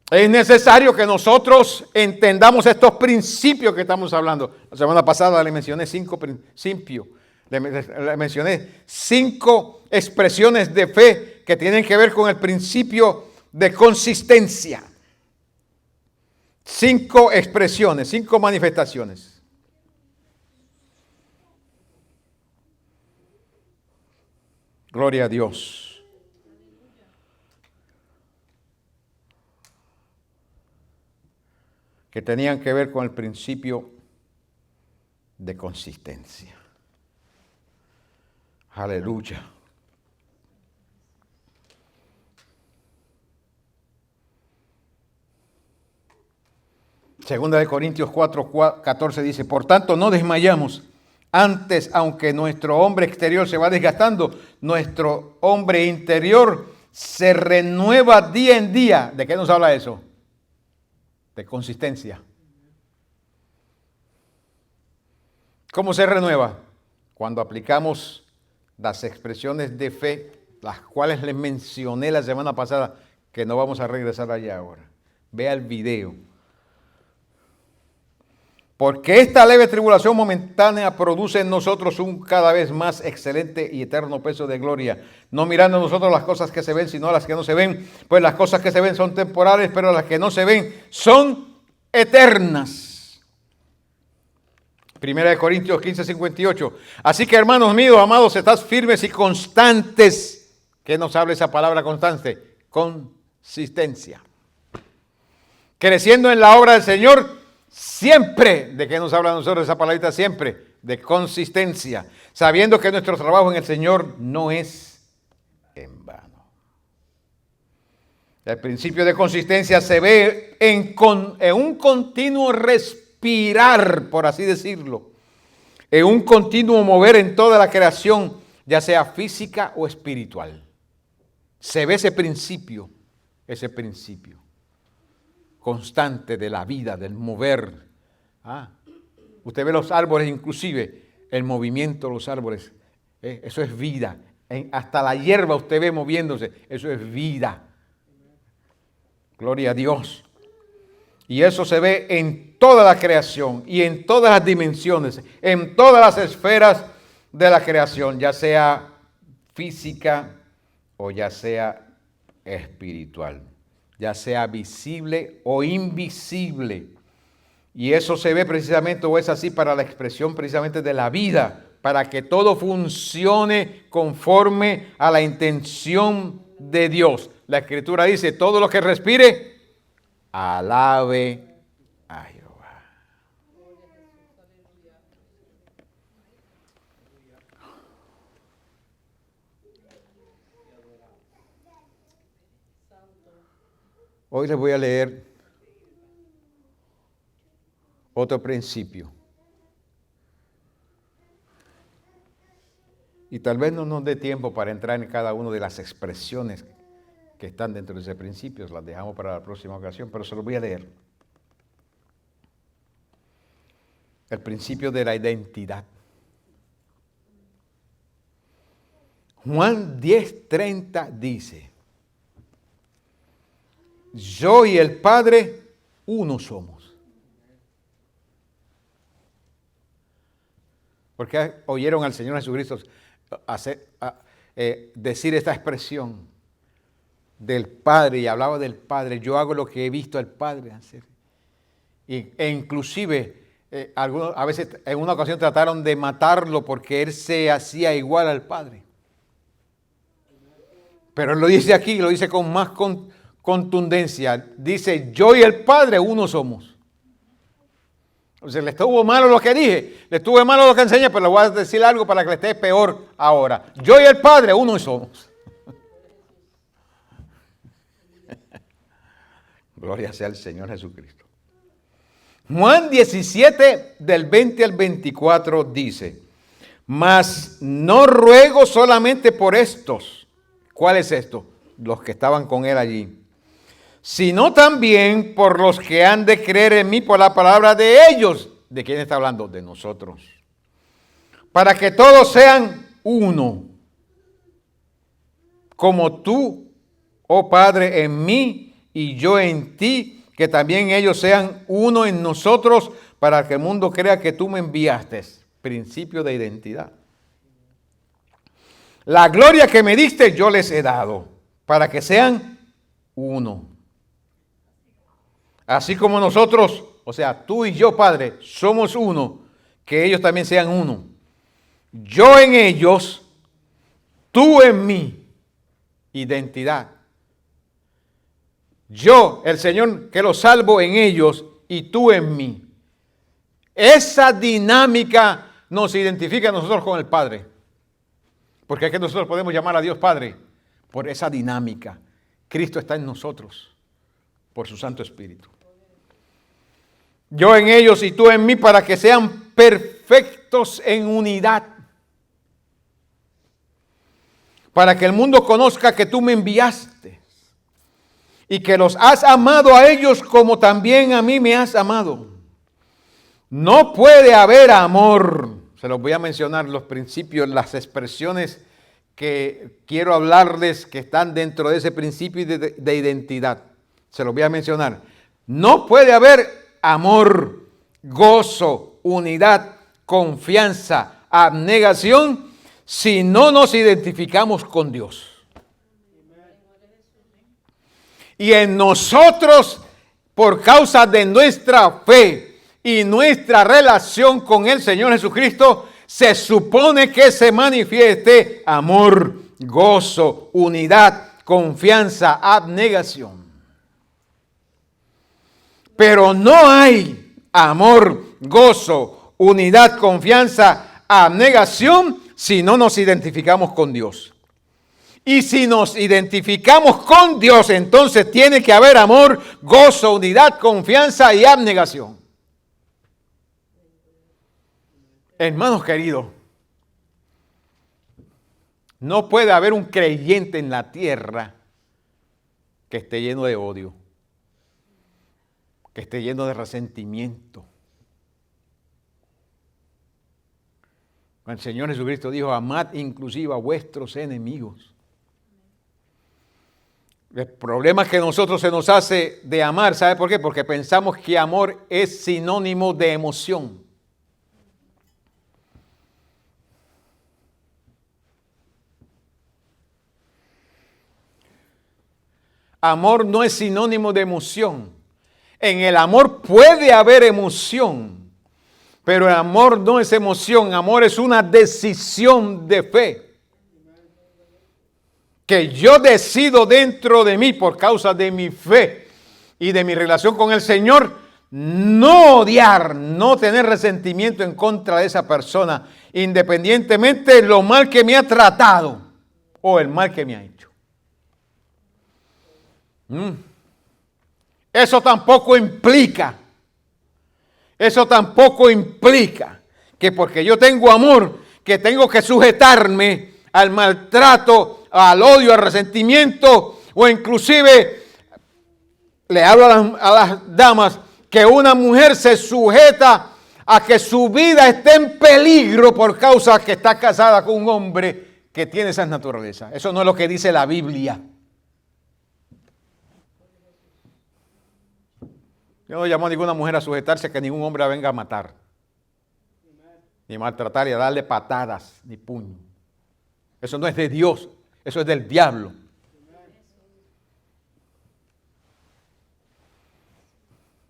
Es necesario que nosotros entendamos estos principios que estamos hablando. La semana pasada le mencioné 5 principios. Le mencioné 5 expresiones de fe que tienen que ver con el principio de consistencia. 5 expresiones, 5 manifestaciones. Gloria a Dios. Que tenían que ver con el principio de consistencia. Aleluya. Segunda de Corintios 4:14 dice: por tanto no desmayamos. Antes, aunque nuestro hombre exterior se va desgastando, nuestro hombre interior se renueva día en día. ¿De qué nos habla eso? De consistencia. ¿Cómo se renueva? Cuando aplicamos las expresiones de fe las cuales les mencioné la semana pasada, que no vamos a regresar allá ahora. Vea el video. Porque esta leve tribulación momentánea produce en nosotros un cada vez más excelente y eterno peso de gloria, no mirando nosotros las cosas que se ven, sino las que no se ven, pues las cosas que se ven son temporales, pero las que no se ven son eternas. 1 Corintios 15:58. Así que, hermanos míos, amados, estad firmes y constantes. ¿Qué nos habla esa palabra constante? Consistencia. Creciendo en la obra del Señor siempre. ¿De qué nos habla a nosotros esa palabrita siempre? De consistencia. Sabiendo que nuestro trabajo en el Señor no es en vano. El principio de consistencia se ve en un continuo respirar, por así decirlo. En un continuo mover en toda la creación, ya sea física o espiritual. Se ve ese principio constante de la vida, del mover. Usted ve los árboles, inclusive el movimiento de los árboles, eso es vida. Hasta la hierba usted ve moviéndose, eso es vida. Gloria a Dios. Y eso se ve en toda la creación y en todas las dimensiones, en todas las esferas de la creación, ya sea física o ya sea espiritual, ya sea visible o invisible. Y eso se ve precisamente, o es así, para la expresión precisamente de la vida, para que todo funcione conforme a la intención de Dios. La Escritura dice, todo lo que respire, alabe a Jehová. Hoy les voy a leer otro principio. Y tal vez no nos dé tiempo para entrar en cada una de las expresiones que están dentro de ese principio, las dejamos para la próxima ocasión, pero se los voy a leer. El principio de la identidad. Juan 10:30 dice, yo y el Padre uno somos. Porque oyeron al Señor Jesucristo decir esta expresión del Padre, y hablaba del Padre. Yo hago lo que he visto al Padre hacer. E inclusive, a veces en una ocasión trataron de matarlo porque él se hacía igual al Padre. Pero él lo dice aquí, lo dice con más contundencia. Dice, yo y el Padre uno somos. O sea, le estuvo malo lo que dije, le estuvo malo lo que enseñé, pero le voy a decir algo para que le esté peor ahora. Yo y el Padre uno somos. Gloria sea al Señor Jesucristo. Juan 17, del 20 al 24 dice, mas no ruego solamente por estos. ¿Cuál es esto? Los que estaban con él allí. Sino también por los que han de creer en mí por la palabra de ellos. ¿De quién está hablando? De nosotros. Para que todos sean uno. Como tú, oh Padre, en mí y yo en ti, que también ellos sean uno en nosotros, para que el mundo crea que tú me enviaste. Principio de identidad. La gloria que me diste yo les he dado, para que sean uno. Así como nosotros, o sea, tú y yo, Padre, somos uno, que ellos también sean uno. Yo en ellos, tú en mí. Identidad. Yo, el Señor, que los salvo en ellos y tú en mí. Esa dinámica nos identifica a nosotros con el Padre. Porque es que nosotros podemos llamar a Dios Padre por esa dinámica. Cristo está en nosotros por su Santo Espíritu. Yo en ellos y tú en mí, para que sean perfectos en unidad. Para que el mundo conozca que tú me enviaste y que los has amado a ellos como también a mí me has amado. No puede haber amor. Se los voy a mencionar los principios, las expresiones que quiero hablarles que están dentro de ese principio de identidad. Se los voy a mencionar. No puede haber amor, gozo, unidad, confianza, abnegación si no nos identificamos con Dios. Y en nosotros, por causa de nuestra fe y nuestra relación con el Señor Jesucristo, se supone que se manifieste amor, gozo, unidad, confianza, abnegación. Pero no hay amor, gozo, unidad, confianza, abnegación si no nos identificamos con Dios. Y si nos identificamos con Dios, entonces tiene que haber amor, gozo, unidad, confianza y abnegación. Hermanos queridos, no puede haber un creyente en la tierra que esté lleno de odio, que esté lleno de resentimiento. El Señor Jesucristo dijo, amad inclusive a vuestros enemigos. El problema es que a nosotros se nos hace de amar, ¿sabe por qué? Porque pensamos que amor es sinónimo de emoción. Amor no es sinónimo de emoción. En el amor puede haber emoción, pero el amor no es emoción. Amor es una decisión de fe que yo decido dentro de mí por causa de mi fe y de mi relación con el Señor, no odiar, no tener resentimiento en contra de esa persona, independientemente de lo mal que me ha tratado o el mal que me ha hecho. Eso tampoco implica que porque yo tengo amor, que tengo que sujetarme al maltrato, al odio, al resentimiento, o inclusive, le hablo a las damas, que una mujer se sujeta a que su vida esté en peligro por causa que está casada con un hombre que tiene esas naturalezas. Eso no es lo que dice la Biblia. Yo no llamo a ninguna mujer a sujetarse a que ningún hombre la venga a matar, ni maltratar, y a darle patadas, ni puño. Eso no es de Dios, eso es del diablo.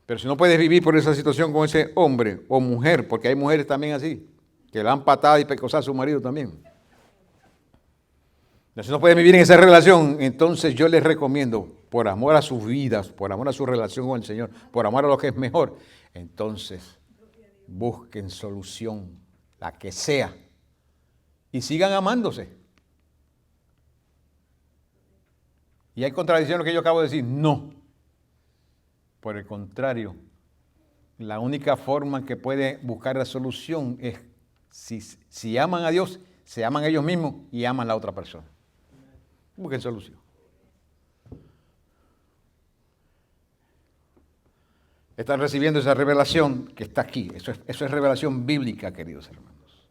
Pero si no puedes vivir por esa situación con ese hombre o mujer, porque hay mujeres también así, que le dan patadas y pecosar a su marido también. Si no pueden vivir en esa relación, entonces yo les recomiendo, por amor a sus vidas, por amor a su relación con el Señor, por amor a lo que es mejor, entonces busquen solución, la que sea, y sigan amándose. Y hay contradicción en lo que yo acabo de decir, no. Por el contrario, la única forma que puede buscar la solución es si aman a Dios, se aman a ellos mismos y aman a la otra persona. Busquen solución. Están recibiendo esa revelación que está aquí. Eso es revelación bíblica, queridos hermanos.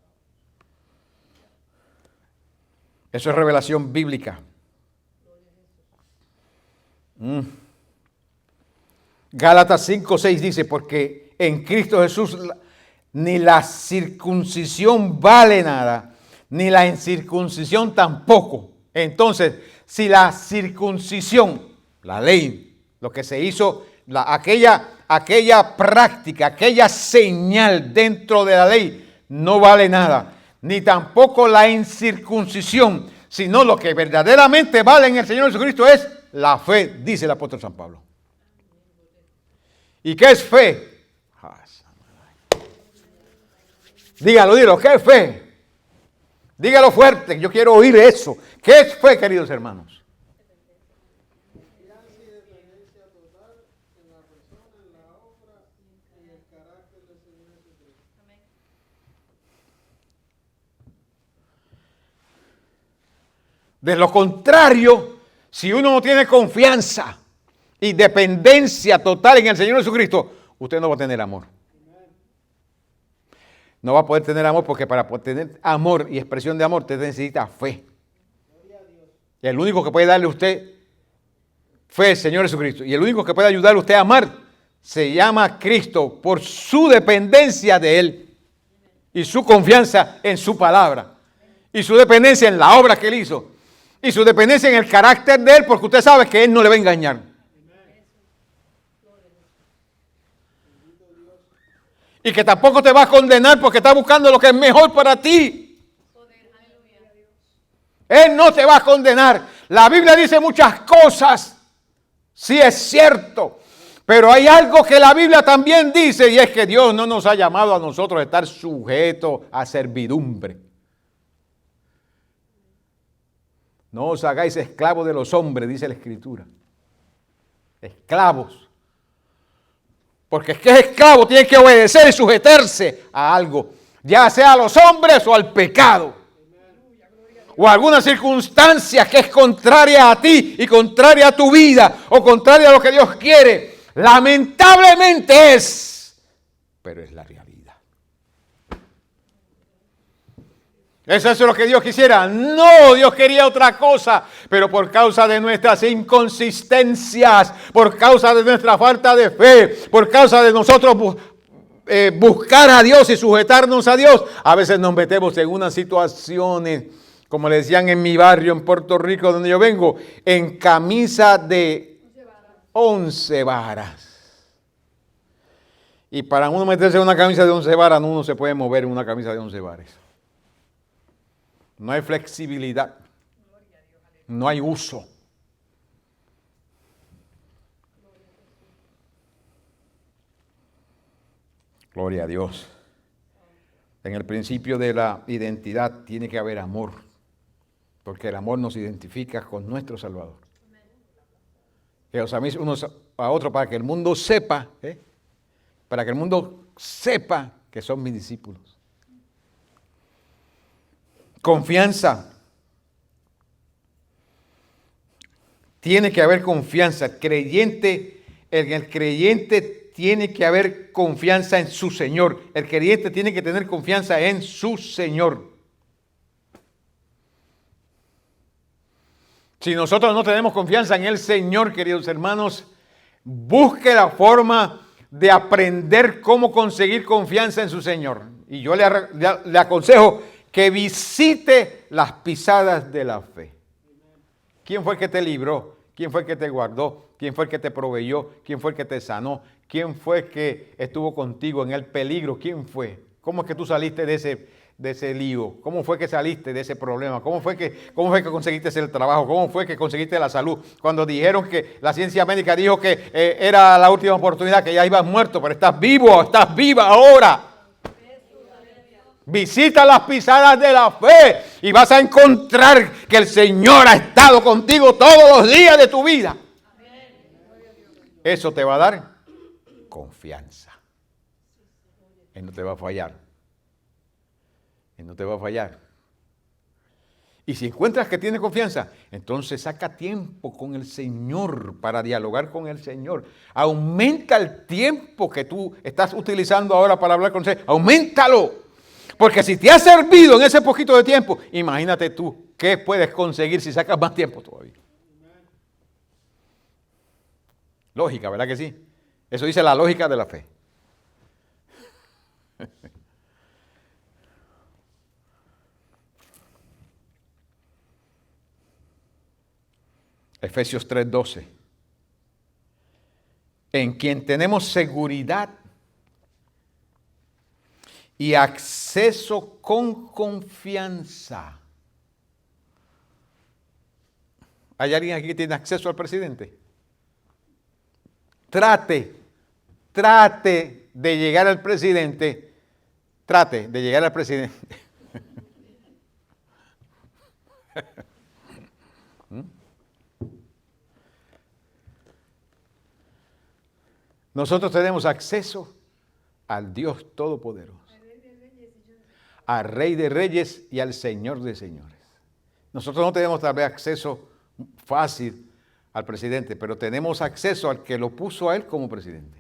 Eso es revelación bíblica. Gálatas 5:6 dice, porque en Cristo Jesús ni la circuncisión vale nada, ni la incircuncisión tampoco. Entonces, si la circuncisión, la ley, lo que se hizo, aquella práctica, aquella señal dentro de la ley, no vale nada, ni tampoco la incircuncisión, sino lo que verdaderamente vale en el Señor Jesucristo es la fe, dice el apóstol San Pablo. ¿Y qué es fe? Dígalo, ¿qué es fe? Dígalo fuerte, yo quiero oír eso. ¿Qué es fe, queridos hermanos? De lo contrario, si uno no tiene confianza y dependencia total en el Señor Jesucristo, usted no va a tener amor. No va a poder tener amor porque para poder tener amor y expresión de amor, usted necesita fe. Y el único que puede darle a usted fue el Señor Jesucristo. Y el único que puede ayudarle a usted a amar se llama Cristo por su dependencia de Él y su confianza en su palabra y su dependencia en la obra que Él hizo y su dependencia en el carácter de Él, porque usted sabe que Él no le va a engañar. Y que tampoco te va a condenar porque está buscando lo que es mejor para ti. Él no te va a condenar. La Biblia dice muchas cosas. Sí, es cierto. Pero hay algo que la Biblia también dice, y es que Dios no nos ha llamado a nosotros a estar sujetos a servidumbre. No os hagáis esclavos de los hombres, dice la Escritura. Esclavos. Porque es que es esclavo, tiene que obedecer y sujetarse a algo, ya sea a los hombres o al pecado, o a alguna circunstancia que es contraria a ti y contraria a tu vida, o contraria a lo que Dios quiere. Lamentablemente es, pero es la realidad. ¿Eso es lo que Dios quisiera? No, Dios quería otra cosa, pero por causa de nuestras inconsistencias, por causa de nuestra falta de fe, por causa de nosotros buscar a Dios y sujetarnos a Dios, a veces nos metemos en unas situaciones, como le decían en mi barrio en Puerto Rico, donde yo vengo, en camisa de 11 varas. Y para uno meterse en una camisa de 11 varas, uno se puede mover en una camisa de 11 varas. No hay flexibilidad. No hay uso. Gloria a Dios. En el principio de la identidad tiene que haber amor. Porque el amor nos identifica con nuestro Salvador. Que os améis unos a otros para que el mundo sepa, para que el mundo sepa que son mis discípulos. Confianza. Tiene que haber confianza. El creyente tiene que haber confianza en su Señor. El creyente tiene que tener confianza en su Señor. Si nosotros no tenemos confianza en el Señor, queridos hermanos, busque la forma de aprender cómo conseguir confianza en su Señor. Y yo le aconsejo que visite las pisadas de la fe. ¿Quién fue el que te libró? ¿Quién fue el que te guardó? ¿Quién fue el que te proveyó? ¿Quién fue el que te sanó? ¿Quién fue el que estuvo contigo en el peligro? ¿Quién fue? ¿Cómo es que tú saliste de ese lío? ¿Cómo fue que saliste de ese problema? ¿Cómo fue que conseguiste el trabajo? ¿Cómo fue que conseguiste la salud? Cuando dijeron que la ciencia médica dijo que era la última oportunidad, que ya ibas muerto, pero estás vivo, estás viva ahora. Visita las pisadas de la fe y vas a encontrar que el Señor ha estado contigo todos los días de tu vida. Eso te va a dar confianza. Él no te va a fallar. Él no te va a fallar. Y si encuentras que tienes confianza, entonces saca tiempo con el Señor para dialogar con el Señor. Aumenta el tiempo que tú estás utilizando ahora para hablar con el Señor. Auméntalo. Porque si te ha servido en ese poquito de tiempo, imagínate tú qué puedes conseguir si sacas más tiempo todavía. Lógica, ¿verdad que sí? Eso dice la lógica de la fe. Efesios 3:12. En quien tenemos seguridad y acceso con confianza. ¿Hay alguien aquí que tiene acceso al presidente? Trate de llegar al presidente. Trate de llegar al presidente. Nosotros tenemos acceso al Dios Todopoderoso, al Rey de Reyes y al Señor de Señores. Nosotros no tenemos tal vez acceso fácil al presidente, pero tenemos acceso al que lo puso a él como presidente.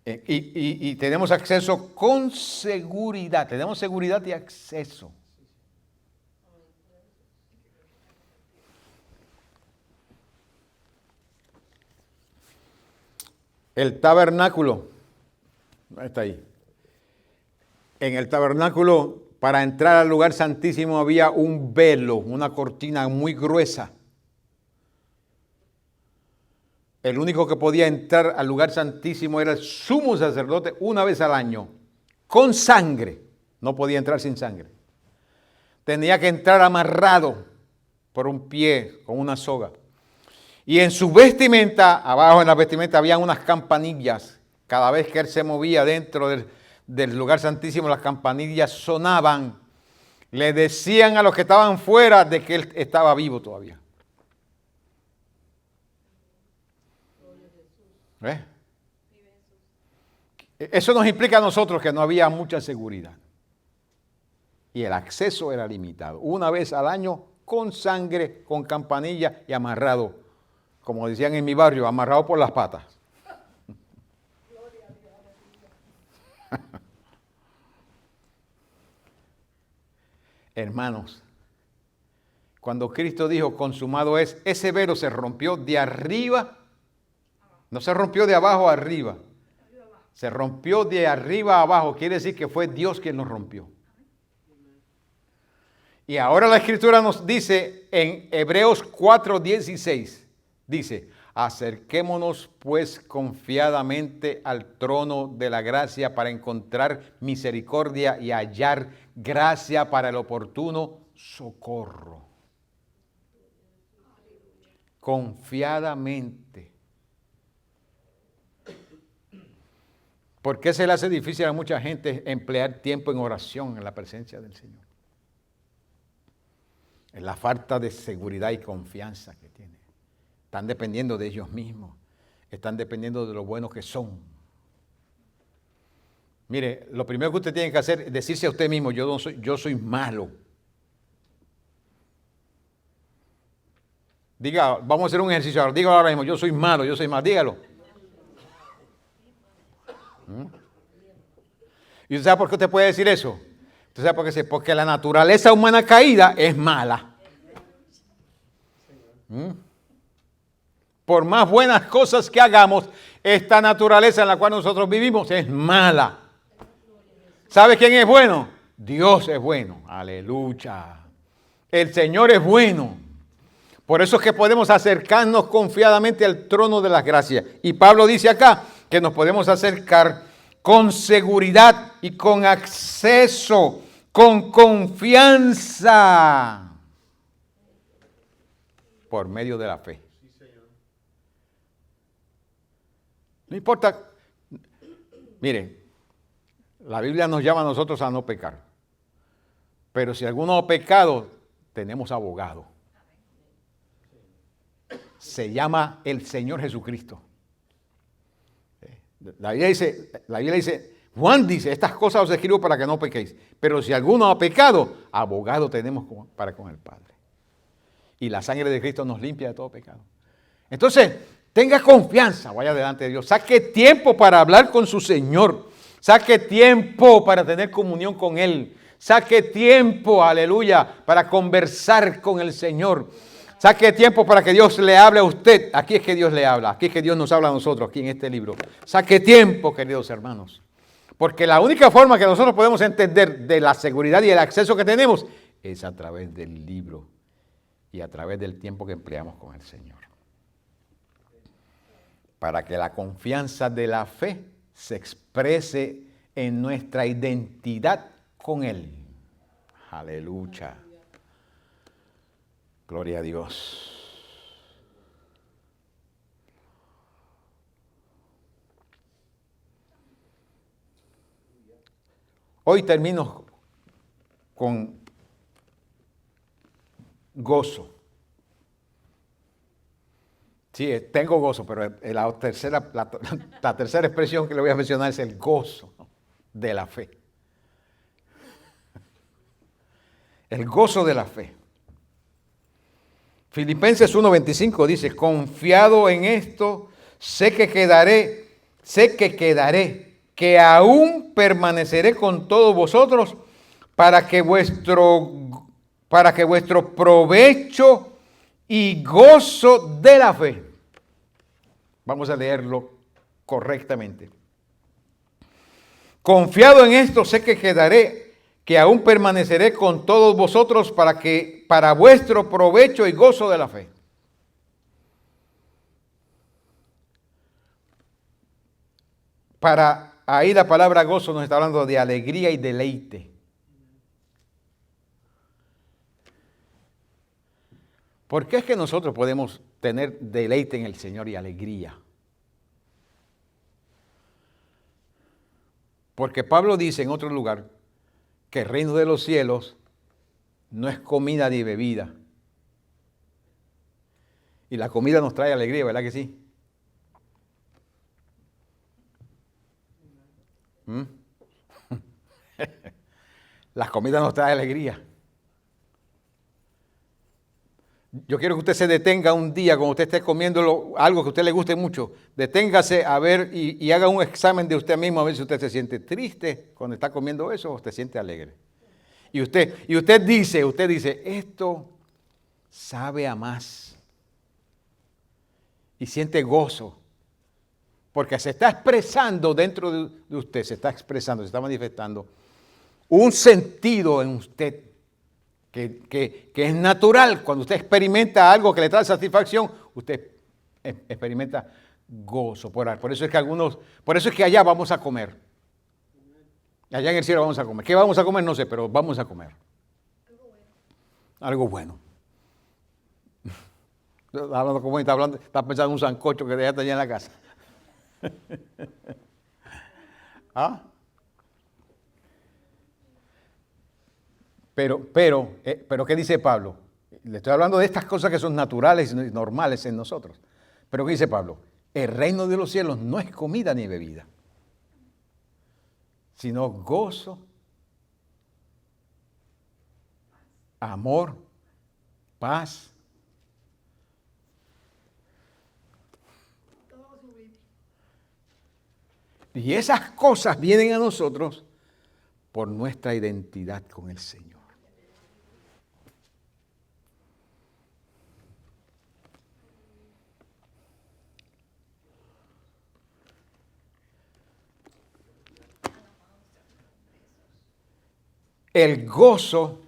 Y tenemos acceso con seguridad, tenemos seguridad y acceso. El tabernáculo, está ahí. En el tabernáculo, para entrar al lugar santísimo había un velo, una cortina muy gruesa. El único que podía entrar al lugar santísimo era el sumo sacerdote una vez al año, con sangre. No podía entrar sin sangre. Tenía que entrar amarrado por un pie con una soga. Y en su vestimenta, abajo en la vestimenta, había unas campanillas. Cada vez que él se movía dentro del lugar santísimo, las campanillas sonaban. Le decían a los que estaban fuera de que él estaba vivo todavía. ¿Eh? Eso nos implica a nosotros que no había mucha seguridad. Y el acceso era limitado. Una vez al año, con sangre, con campanilla y amarrado. Como decían en mi barrio, amarrado por las patas. Hermanos, cuando Cristo dijo consumado es, ese velo se rompió de arriba, no se rompió de abajo a arriba, se rompió de arriba a abajo, quiere decir que fue Dios quien lo rompió. Y ahora la Escritura nos dice en Hebreos 4:16, dice, acerquémonos pues confiadamente al trono de la gracia para encontrar misericordia y hallar gracia para el oportuno socorro. Confiadamente. ¿Por qué se le hace difícil a mucha gente emplear tiempo en oración en la presencia del Señor? Es la falta de seguridad y confianza que tienen. Están dependiendo de ellos mismos. Están dependiendo de lo buenos que son. Mire, lo primero que usted tiene que hacer es decirse a usted mismo, yo soy malo. Diga, vamos a hacer un ejercicio ahora. Dígalo ahora mismo, yo soy malo, dígalo. ¿Y usted sabe por qué usted puede decir eso? ¿Usted sabe por qué? Porque la naturaleza humana caída es mala. Por más buenas cosas que hagamos, esta naturaleza en la cual nosotros vivimos es mala. ¿Sabe quién es bueno? Dios es bueno. Aleluya. El Señor es bueno. Por eso es que podemos acercarnos confiadamente al trono de las gracias. Y Pablo dice acá que nos podemos acercar con seguridad y con acceso, con confianza, por medio de la fe. No importa, mire, la Biblia nos llama a nosotros a no pecar. Pero si alguno ha pecado, tenemos abogado. Se llama el Señor Jesucristo. La Biblia dice, Juan dice, estas cosas os escribo para que no pequéis. Pero si alguno ha pecado, abogado tenemos para con el Padre. Y la sangre de Cristo nos limpia de todo pecado. Entonces, tenga confianza, vaya delante de Dios. Saque tiempo para hablar con su Señor. Saque tiempo para tener comunión con Él. Saque tiempo, aleluya, para conversar con el Señor. Saque tiempo para que Dios le hable a usted. Aquí es que Dios le habla. Aquí es que Dios nos habla a nosotros, aquí en este libro. Saque tiempo, queridos hermanos. Porque la única forma que nosotros podemos entender de la seguridad y el acceso que tenemos es a través del libro y a través del tiempo que empleamos con el Señor. Para que la confianza de la fe se exprese en nuestra identidad con Él. Aleluya. Gloria a Dios. Hoy termino con gozo. Sí, tengo gozo, pero la tercera expresión que le voy a mencionar es el gozo de la fe. El gozo de la fe. Filipenses 1:25 dice, confiado en esto, sé que que aún permaneceré con todos vosotros para que vuestro provecho y gozo de la fe. Vamos a leerlo correctamente. Confiado en esto, sé que quedaré, que aún permaneceré con todos vosotros para vuestro provecho y gozo de la fe. Ahí la palabra gozo nos está hablando de alegría y deleite. ¿Por qué es que nosotros podemos tener deleite en el Señor y alegría? Porque Pablo dice en otro lugar que el reino de los cielos no es comida ni bebida. Y la comida nos trae alegría, ¿verdad que sí? La comida nos trae alegría. Yo quiero que usted se detenga un día cuando usted esté comiendo algo que a usted le guste mucho. Deténgase a ver y haga un examen de usted mismo a ver si usted se siente triste cuando está comiendo eso o se siente alegre. Y usted dice, esto sabe a más. Y siente gozo. Porque se está expresando dentro de usted, se está manifestando un sentido en usted que es natural. Cuando usted experimenta algo que le trae satisfacción, usted experimenta gozo. Por eso es que allá vamos a comer. Allá en el cielo vamos a comer. ¿Qué vamos a comer? No sé, pero vamos a comer. Algo bueno. Hablando como está pensando en un sancocho que dejaste allá en la casa. ¿Ah? Pero, ¿qué dice Pablo? Le estoy hablando de estas cosas que son naturales y normales en nosotros. Pero ¿qué dice Pablo? El reino de los cielos no es comida ni bebida, sino gozo, amor, paz. Y esas cosas vienen a nosotros por nuestra identidad con el Señor. El gozo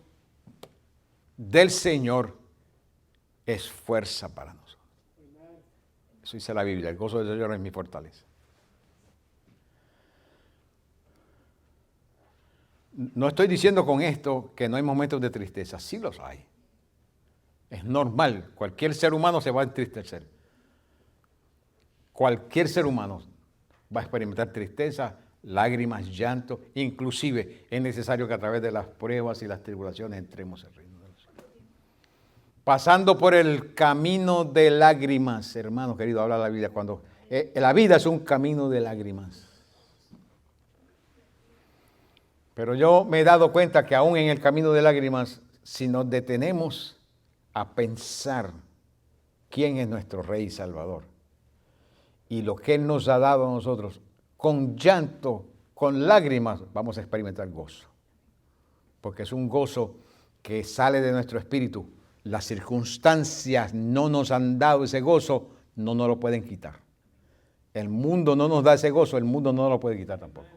del Señor es fuerza para nosotros. Eso dice la Biblia, el gozo del Señor es mi fortaleza. No estoy diciendo con esto que no hay momentos de tristeza, sí los hay. Es normal, cualquier ser humano se va a entristecer. Cualquier ser humano va a experimentar tristeza, lágrimas, llanto, inclusive es necesario que a través de las pruebas y las tribulaciones entremos al reino de los cielos. Pasando por el camino de lágrimas, hermano querido, habla la Biblia, cuando la vida es un camino de lágrimas. Pero yo me he dado cuenta que aún en el camino de lágrimas, si nos detenemos a pensar quién es nuestro Rey y Salvador y lo que Él nos ha dado a nosotros, con llanto, con lágrimas, vamos a experimentar gozo. Porque es un gozo que sale de nuestro espíritu. Las circunstancias no nos han dado ese gozo, no nos lo pueden quitar. El mundo no nos da ese gozo, el mundo no nos lo puede quitar tampoco.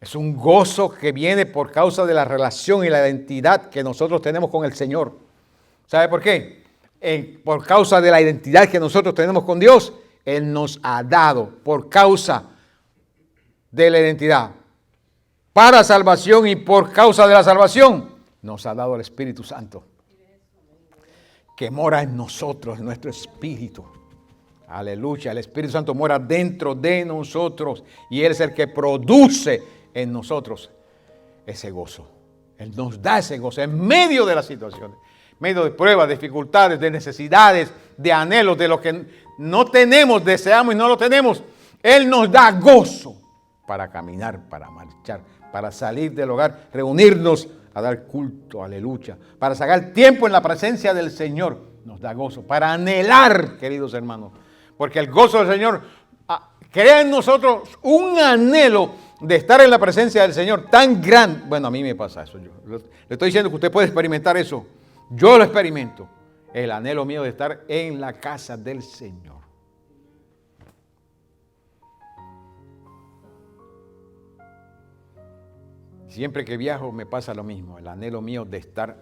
Es un gozo que viene por causa de la relación y la identidad que nosotros tenemos con el Señor. ¿Sabe por qué? Por causa de la identidad que nosotros tenemos con Dios, Él nos ha dado, por causa de la identidad, para salvación y por causa de la salvación, nos ha dado el Espíritu Santo, que mora en nosotros, en nuestro espíritu. Aleluya, el Espíritu Santo mora dentro de nosotros y Él es el que produce en nosotros ese gozo. Él nos da ese gozo en medio de las situaciones, en medio de pruebas, dificultades, de necesidades, de anhelos, de lo que no tenemos, deseamos y no lo tenemos. Él nos da gozo para caminar, para marchar, para salir del hogar, reunirnos a dar culto, aleluya, para sacar tiempo en la presencia del Señor. Nos da gozo, para anhelar, queridos hermanos, porque el gozo del Señor crea en nosotros un anhelo de estar en la presencia del Señor tan grande. Bueno, a mí me pasa eso. Yo le estoy diciendo que usted puede experimentar eso. Yo lo experimento. El anhelo mío de estar en la casa del Señor. Siempre que viajo me pasa lo mismo, el anhelo mío de estar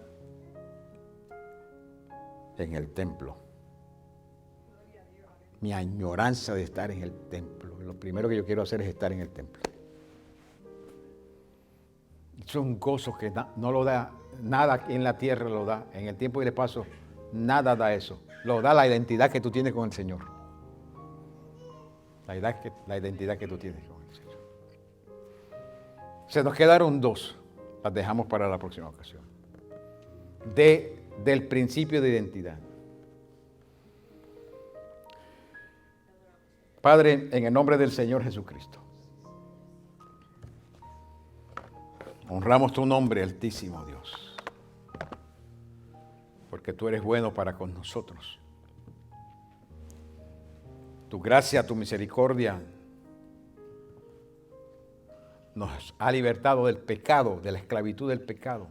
en el templo. Mi añoranza de estar en el templo. Lo primero que yo quiero hacer es estar en el templo. Es un gozo que no lo da, nada en la tierra lo da. En el tiempo y el espacio, nada da eso. Lo da la identidad que tú tienes con el Señor. La identidad que tú tienes con el Señor. Se nos quedaron dos. Las dejamos para la próxima ocasión. Del principio de identidad. Padre, en el nombre del Señor Jesucristo, honramos tu nombre, Altísimo Dios, porque tú eres bueno para con nosotros. Tu gracia, tu misericordia nos ha libertado del pecado, de la esclavitud del pecado.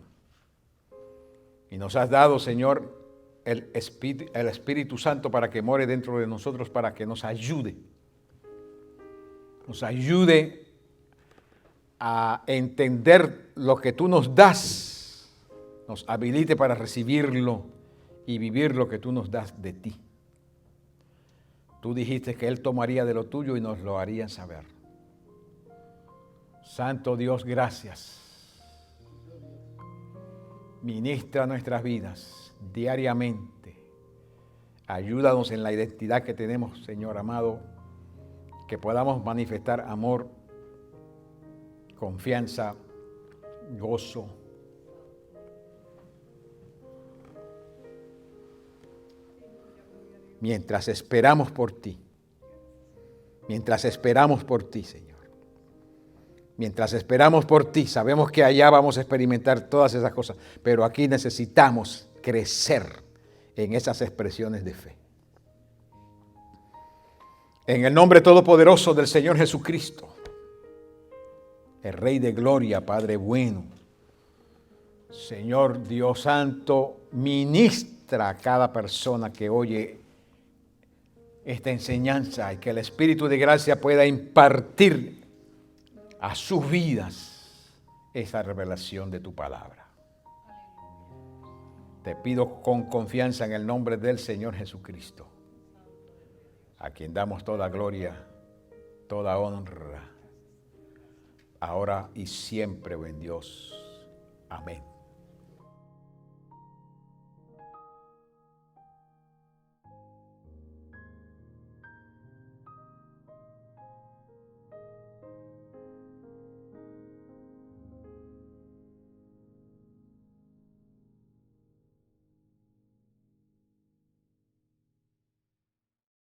Y nos has dado, Señor, el Espíritu Santo para que more dentro de nosotros, para que nos ayude a entender lo que tú nos das, nos habilite para recibirlo y vivir lo que tú nos das de ti. Tú dijiste que Él tomaría de lo tuyo y nos lo haría saber. Santo Dios, gracias. Ministra nuestras vidas diariamente. Ayúdanos en la identidad que tenemos, Señor amado, que podamos manifestar amor, confianza, gozo. Mientras esperamos por ti. Mientras esperamos por ti, Señor. Mientras esperamos por ti, sabemos que allá vamos a experimentar todas esas cosas, pero aquí necesitamos crecer en esas expresiones de fe. En el nombre todopoderoso del Señor Jesucristo, el Rey de Gloria, Padre bueno, Señor Dios Santo, ministra a cada persona que oye esta enseñanza y que el Espíritu de gracia pueda impartir a sus vidas esa revelación de tu palabra. Te pido con confianza en el nombre del Señor Jesucristo, a quien damos toda gloria, toda honra, ahora y siempre, buen Dios. Amén.